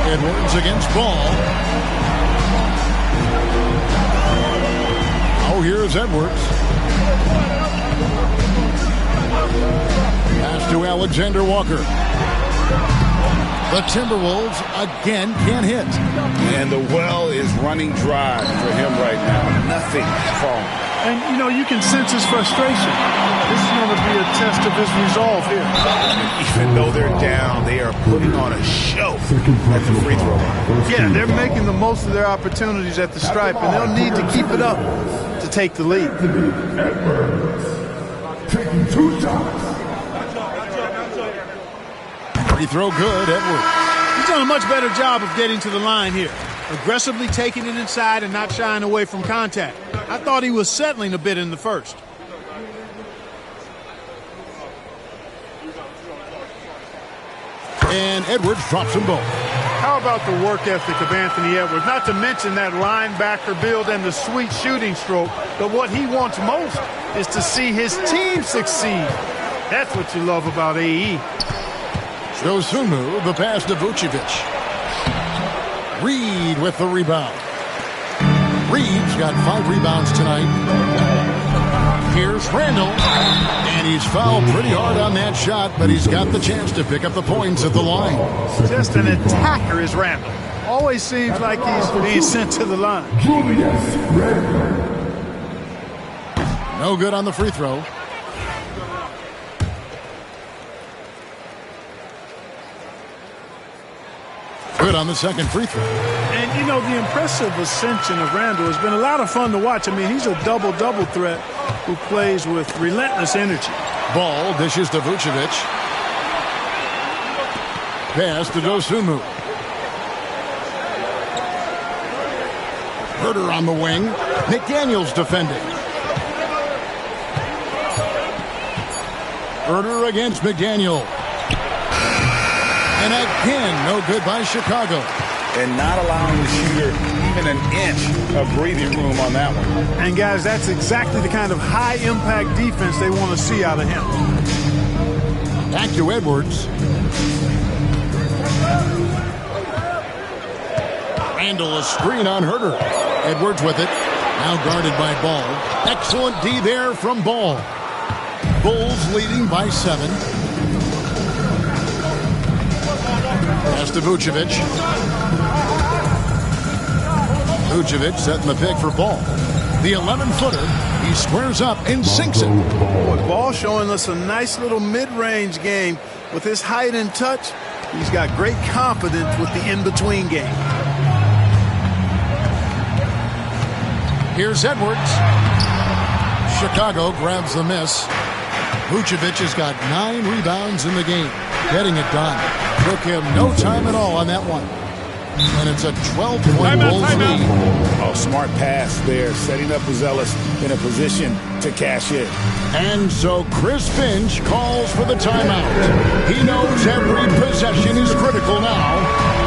Edwards against Ball. Oh, here's Edwards. Pass to Alexander Walker. The Timberwolves again can't hit. And the well is running dry for him right now. Nothing falling. And, you know, you can sense his frustration. This is going to be a test of his resolve here. Even though they're down, they are putting on a show at the free throw line. Yeah, they're making the most of their opportunities at the stripe, and they'll need to keep it up to take the lead. Taking 2 shots. Free throw good, Edwards. He's done a much better job of getting to the line here. Aggressively taking it inside and not shying away from contact. I thought he was settling a bit in the first. And Edwards drops them both. How about the work ethic of Anthony Edwards? Not to mention that linebacker build and the sweet shooting stroke. But what he wants most is to see his team succeed. That's what you love about AE. Dosunmu, the pass to Vucevic. Reid with the rebound. Reid's got 5 rebounds tonight. Here's Randle, and he's fouled pretty hard on that shot, but he's got the chance to pick up the points at the line. Just an attacker is Randle. Always seems like he's being sent to the line. No good on the free throw. Good on the second free throw. And, you know, the impressive ascension of Randle has been a lot of fun to watch. I mean, he's a double-double threat who plays with relentless energy. Ball dishes to Vucevic. Pass to Dosunmu. Herter on the wing. McDaniels defending. Herter against McDaniel. And again, no good by Chicago. And not allowing the shooter even an inch of breathing room on that one. And, guys, that's exactly the kind of high-impact defense they want to see out of him. Back to Edwards. Randle a screen on Herter. Edwards with it. Now guarded by Ball. Excellent D there from Ball. Bulls leading by 7. Pass to Vucevic. Vucevic setting the pick for Ball. The 11-footer. He squares up and sinks it. Boy, Ball showing us a nice little mid-range game. With his height and touch, he's got great confidence with the in-between game. Here's Edwards. Chicago grabs the miss. Vucevic has got 9 rebounds in the game. Getting it done. Took him no time at all on that one. And it's a 12-point Bulls lead. Oh, smart pass there, setting up Zealous in a position to cash in. And so Chris Finch calls for the timeout. He knows every possession is critical now.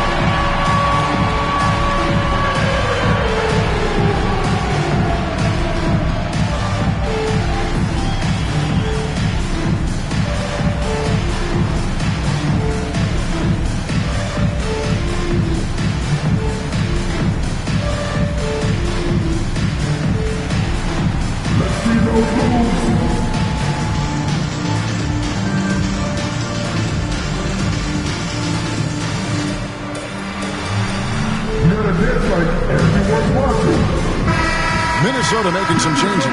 Minnesota making some changes.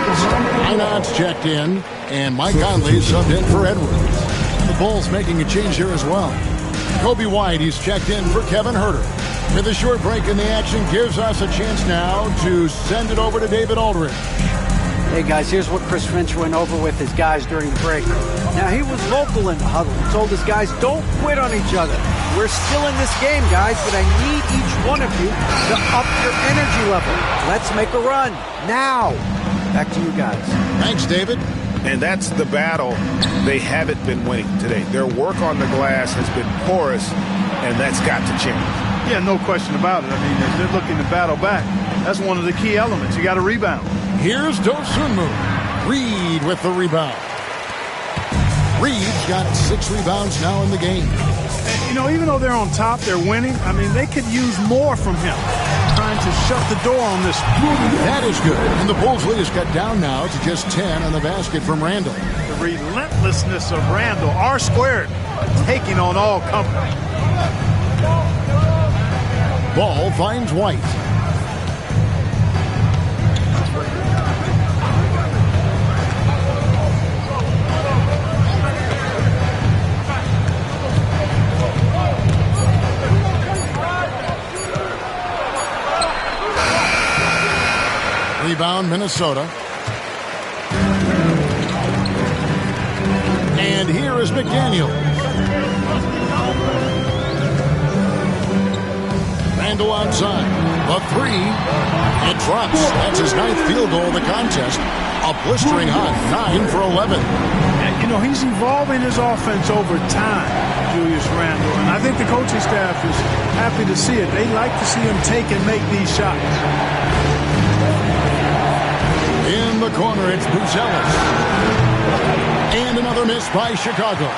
Einar's checked in, and Mike Conley subbed in for Edwards. The Bulls making a change here as well. Kobe White, he's checked in for Kevin Herter. With a short break in the action, gives us a chance now to send it over to David Aldridge. Hey, guys, here's what Chris Finch went over with his guys during the break. Now, he was vocal in the huddle. He told his guys, don't quit on each other. We're still in this game, guys, but I need each one of you to up your energy level. Let's make a run. Now. Back to you guys. Thanks, David. And that's the battle they haven't been winning today. Their work on the glass has been porous, and that's got to change. Yeah, no question about it. I mean, if they're looking to battle back, that's one of the key elements. You got to rebound. Here's Dosunmu. Reid with the rebound. Reid's got 6 rebounds now in the game. And, you know, even though they're on top, they're winning. I mean, they could use more from him. Trying to shut the door on this. That is good. And the Bulls lead is cut down now to just 10 on the basket from Randle. The relentlessness of Randle, R-squared, taking on all company. Ball finds White. Rebound, Minnesota. And here is McDaniel. Randle outside. A 3. It drops. That's his 9th field goal of the contest. A blistering hot 9 for 11. And, you know, he's evolving his offense over time, Julius Randle. And I think the coaching staff is happy to see it. They like to see him take and make these shots. In the corner, it's Buzelis. And another miss by Chicago.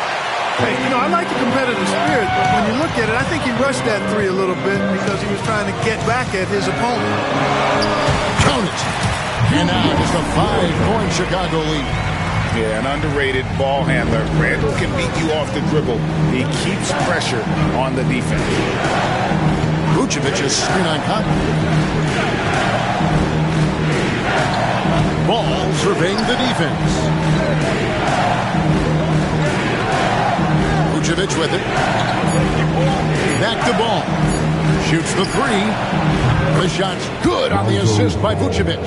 Hey, you know, I like the competitive spirit, but when you look at it, I think he rushed that 3 a little bit because he was trying to get back at his opponent. Count it. And now just a 5-point Chicago lead. Yeah, an underrated ball handler. Randle can beat you off the dribble. He keeps pressure on the defense. Vucevic's screen on Conley. Ball surveying the defense. Vucevic with it. Back to Ball. Shoots the three. The shot's good on the assist by Vucevic.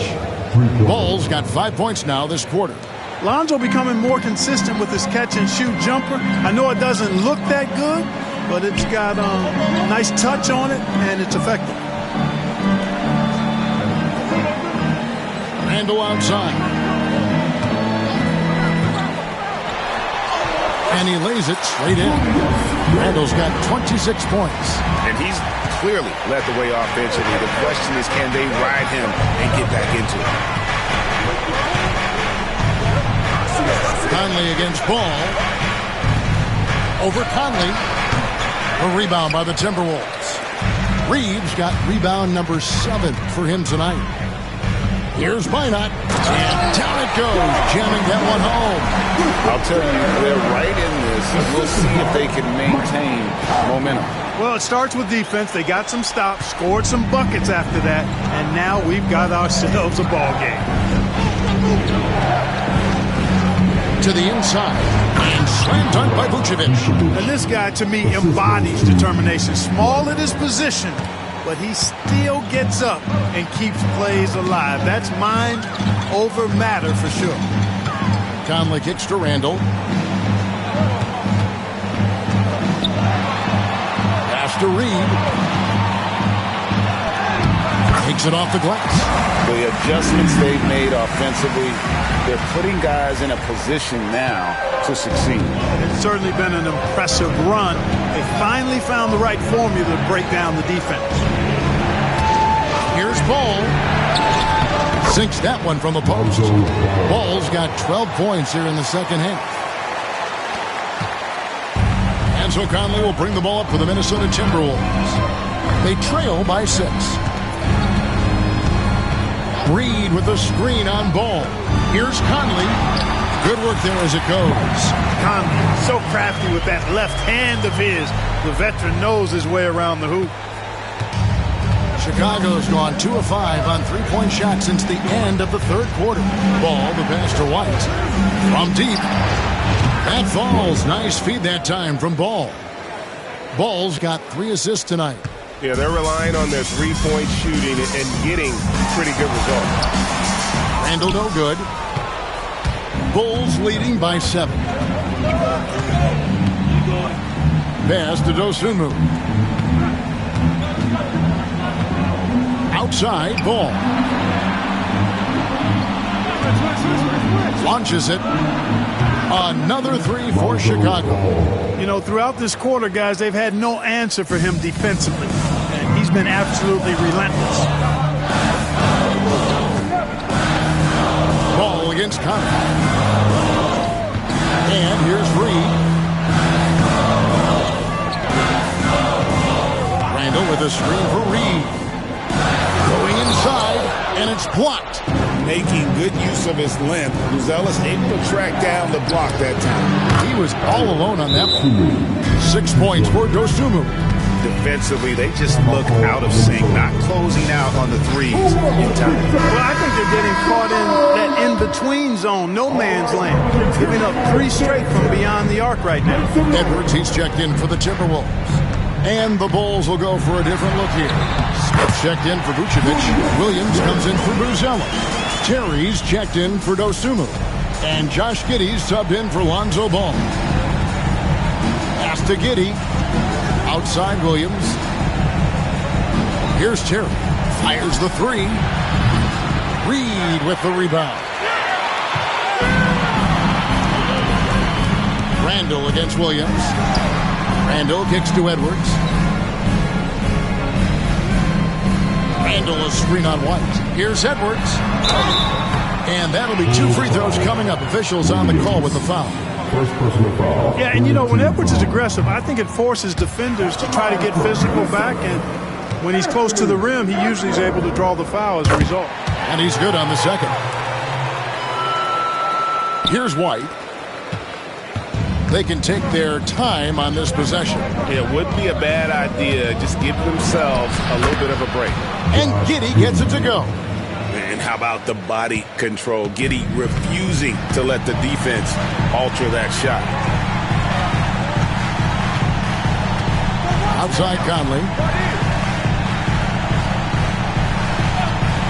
Ball's got 5 points now this quarter. Lonzo becoming more consistent with his catch-and-shoot jumper. I know it doesn't look that good, but it's got a nice touch on it, and it's effective. Randle outside. And he lays it straight in. Randle's got 26 points. And he's clearly led the way offensively. The question is, can they ride him and get back into it? Conley against Ball. Over Conley. A rebound by the Timberwolves. Reed's got rebound number 7 for him tonight. Here's Minot. And down it goes, jamming that one home. I'll tell you, they're right in this, and we'll see if they can maintain momentum. Well, it starts with defense. They got some stops, scored some buckets after that, and now we've got ourselves a ball game. To the inside, and slam dunk by Vucevic. And this guy, to me, embodies determination. Small at his position, but he still gets up and keeps plays alive. That's mind over matter for sure. Conley kicks to Randle. Pass to Reid. Takes it off the glass. The adjustments they've made offensively, they're putting guys in a position now to succeed. It's certainly been an impressive run. They finally found the right formula to break down the defense. Here's Ball. Sinks that one from the post. Ball's got 12 points here in the second half. And so Conley will bring the ball up for the Minnesota Timberwolves. They trail by 6. Reid with the screen on Ball. Here's Conley. Good work there as it goes. Conley, so crafty with that left hand of his. The veteran knows his way around the hoop. Chicago's gone 2 of 5 on 3-point shots since the end of the third quarter. Ball, the pass to White. From deep. That falls. Nice feed that time from Ball. Ball's got 3 assists tonight. Yeah, they're relying on their 3-point shooting and getting pretty good results. Randle no good. Bulls leading by 7. Pass to Dosunmu. Outside, Ball. Launches it. Another 3 for Chicago. You know, throughout this quarter, guys, they've had no answer for him defensively. And he's been absolutely relentless. Ball against Conley. And here's Reid. Randle with a screen for Reid. Going inside, and it's blocked. Making good use of his length. Luzella's able to track down the block that time. He was all alone on that one. 6 points for Dosunmu. Defensively, they just look out of sync, not closing out on the threes in time. Well, I think they're getting caught in that in-between zone, no man's land. Giving up 3 straight from beyond the arc right now. Edwards, he's checked in for the Timberwolves. And the Bulls will go for a different look here. Smith checked in for Vucevic. Williams comes in for Buzella. Terry's checked in for Dosunmu. And Josh Giddey's subbed in for Lonzo Ball. Pass to Giddey. Outside Williams. Here's Terry. Fires the 3. Reid with the rebound. Randle against Williams. Randle kicks to Edwards. Randle a screen on White. Here's Edwards. And that'll be 2 free throws coming up. Officials on the call with the foul. First personal foul. Yeah, and you know, when Edwards is aggressive, I think it forces defenders to try to get physical back, and when he's close to the rim, he usually is able to draw the foul as a result. And he's good on the second. Here's White. They can take their time on this possession. It wouldn't be a bad idea. Just give themselves a little bit of a break. And Giddey gets it to go. And how about the body control? Giddey refusing to let the defense alter that shot. Outside Conley.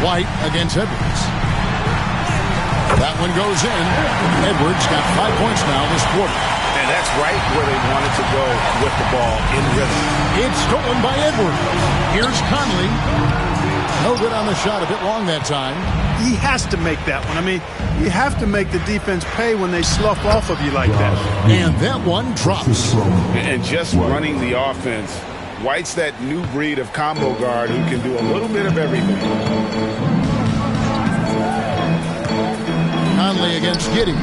White against Edwards. That one goes in. Edwards got 5 points now this quarter. And that's right where they wanted to go with the ball, in rhythm. It's stolen by Edwards. Here's Conley. No good on the shot, a bit long that time. He has to make that one. I mean, you have to make the defense pay when they slough off of you like that. And that one drops. And just running the offense, White's that new breed of combo guard who can do a little bit of everything. Conley against Giddey.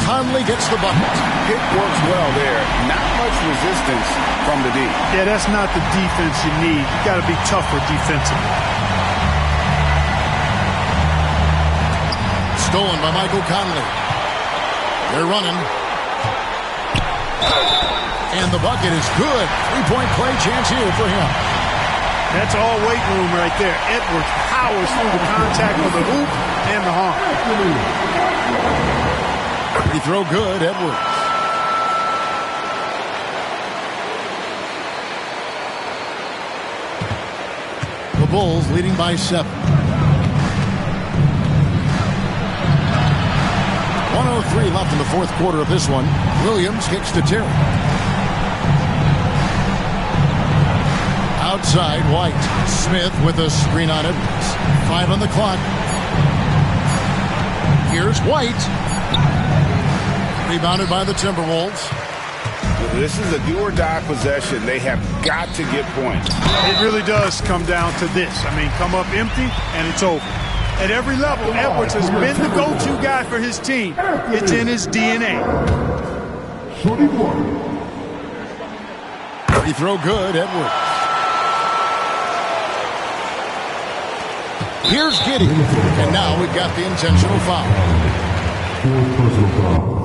Conley gets the bucket. Pick works well there. Not much resistance from the D. Yeah, that's not the defense you need. You got to be tougher defensively. Stolen by Michael Conley. They're running. And the bucket is good. 3-point play chance here for him. That's all weight room right there. Edwards powers through the contact of the hoop and the arm. Free throw good, Edwards. The Bulls leading by 7. 1:03 left in the fourth quarter of this one. Williams kicks to Terry. Outside, White. Smith with a screen on Edwards. 5 on the clock. Here's White. Rebounded by the Timberwolves. This is a do-or-die possession. They have got to get points. It really does come down to this. I mean, come up empty, and it's over. At every level, Edwards has been the go-to guy for his team. It's in his DNA. Free throw good, Edwards. Here's Giddey. And now we've got the intentional foul. Personal foul.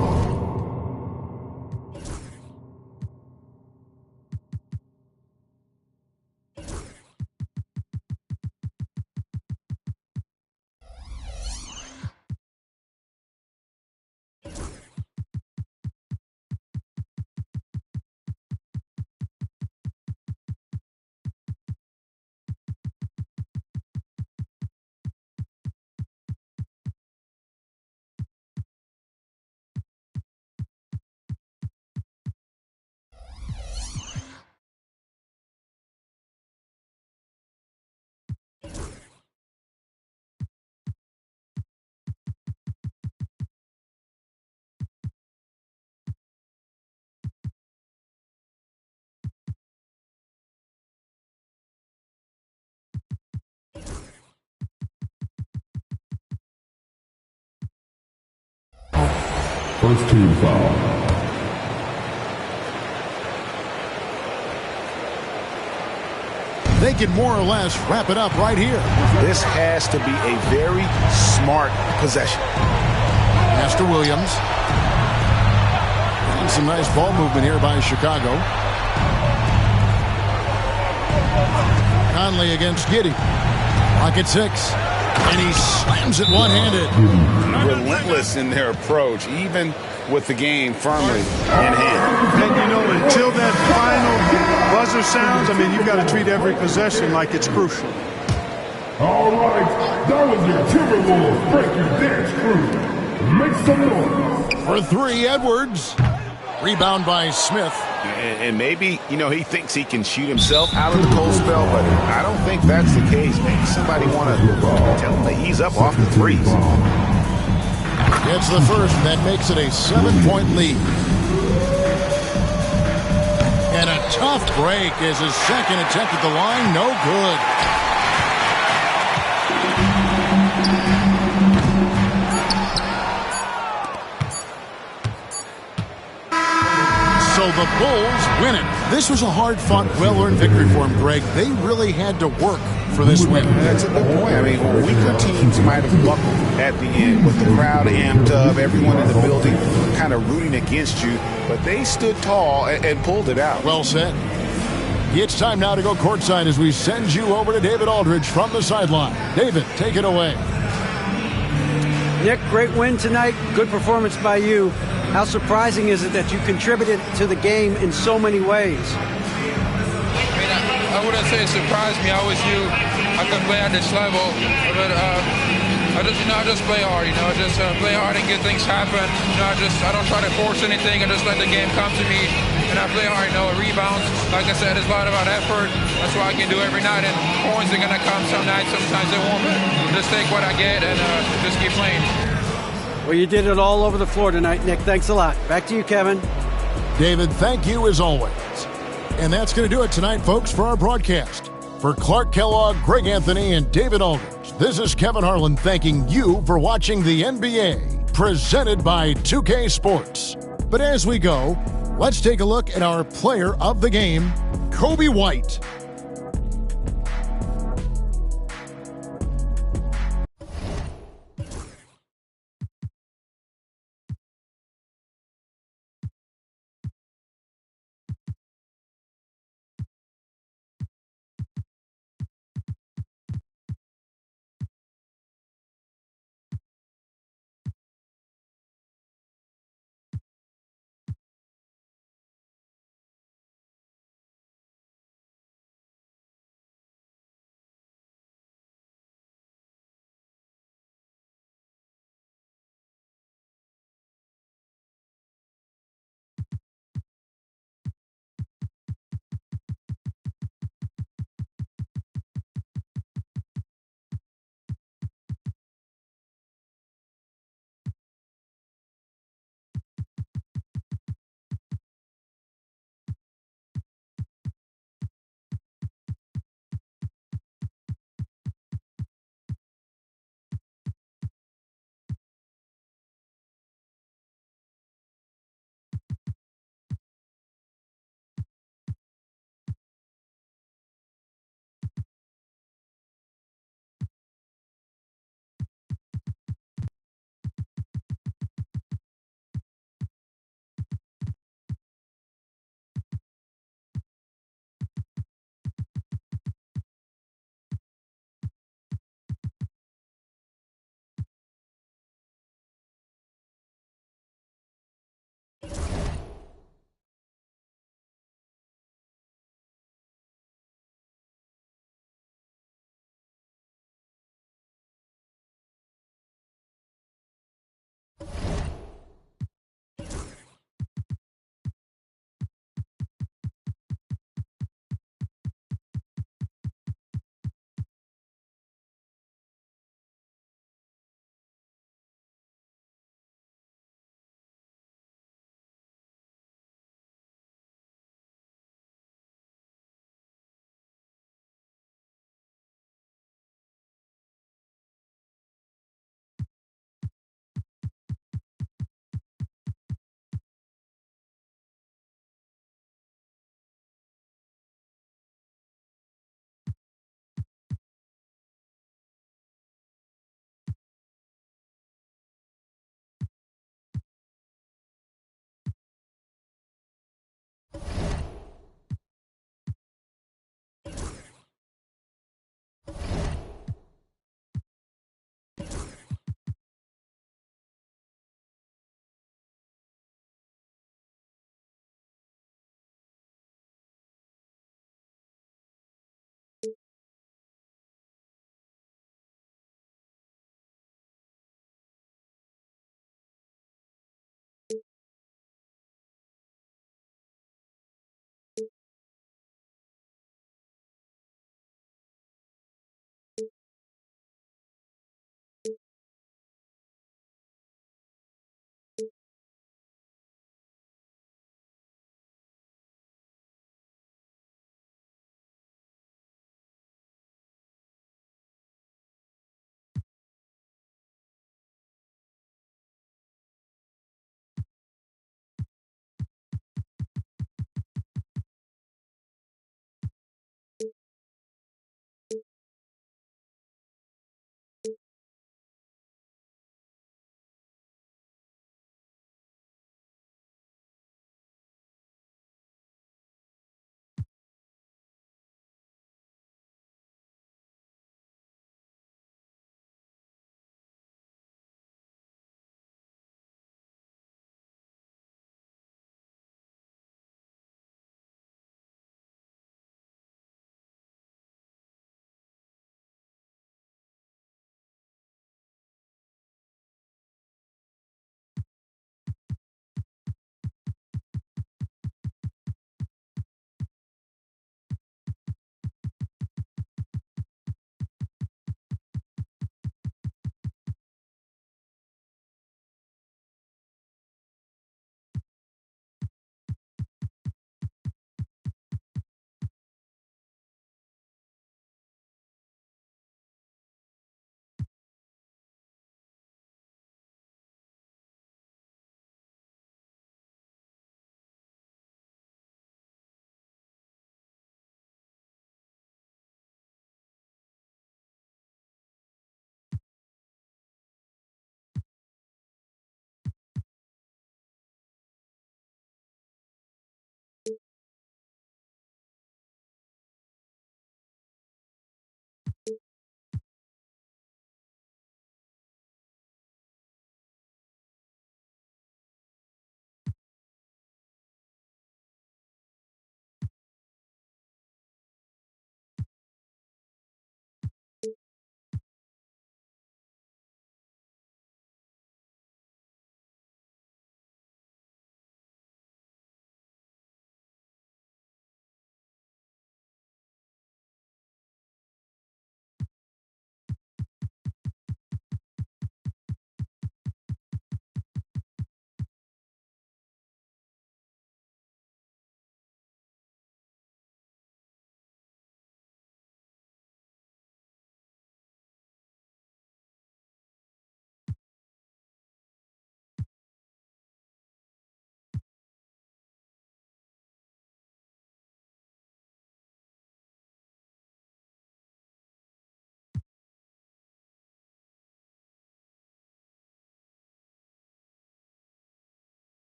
First team foul. They can more or less wrap it up right here. This has to be a very smart possession. Master Williams. And some nice ball movement here by Chicago. Conley against Giddey. Pocket 6. And he slams it one-handed. Relentless in their approach, even with the game firmly in hand. And, you know, until that final buzzer sounds, I mean, you've got to treat every possession like it's crucial. All right, that was your Timberwolves breaking dance crew. Make some noise. For 3, Edwards. Rebound by Smith. And maybe, you know, he thinks he can shoot himself out of the cold spell, but I don't think that's the case. Maybe somebody want to tell him to ease up off the threes. Gets the first, and that makes it a 7-point lead. And a tough break as his second attempt at the line, no good. So the Bulls win it. This was a hard-fought, well-earned victory for them, Greg. They really had to work for this win. That's a good point. I mean, weaker teams might have buckled at the end with the crowd amped up, everyone in the building kind of rooting against you, but they stood tall and pulled it out. Well said. It's time now to go courtside as we send you over to David Aldridge from the sideline. David, take it away. Nick, great win tonight. Good performance by you. How surprising is it that you contributed to the game in so many ways? I wouldn't say it surprised me. I always knew I could play at this level, but I just play hard. Just play hard and get things happen. I don't try to force anything. I just let the game come to me, and I play hard. Rebounds. Like I said, it's a lot about effort. That's what I can do every night. And points are gonna come some nights. Sometimes they won't. But just take what I get and just keep playing. Well, you did it all over the floor tonight, Nick. Thanks a lot. Back to you, Kevin. David, thank you as always. And that's going to do it tonight, folks, for our broadcast. For Clark Kellogg, Greg Anthony, and David Aldridge, this is Kevin Harlan thanking you for watching the NBA, presented by 2K Sports. But as we go, let's take a look at our player of the game, Kobe White.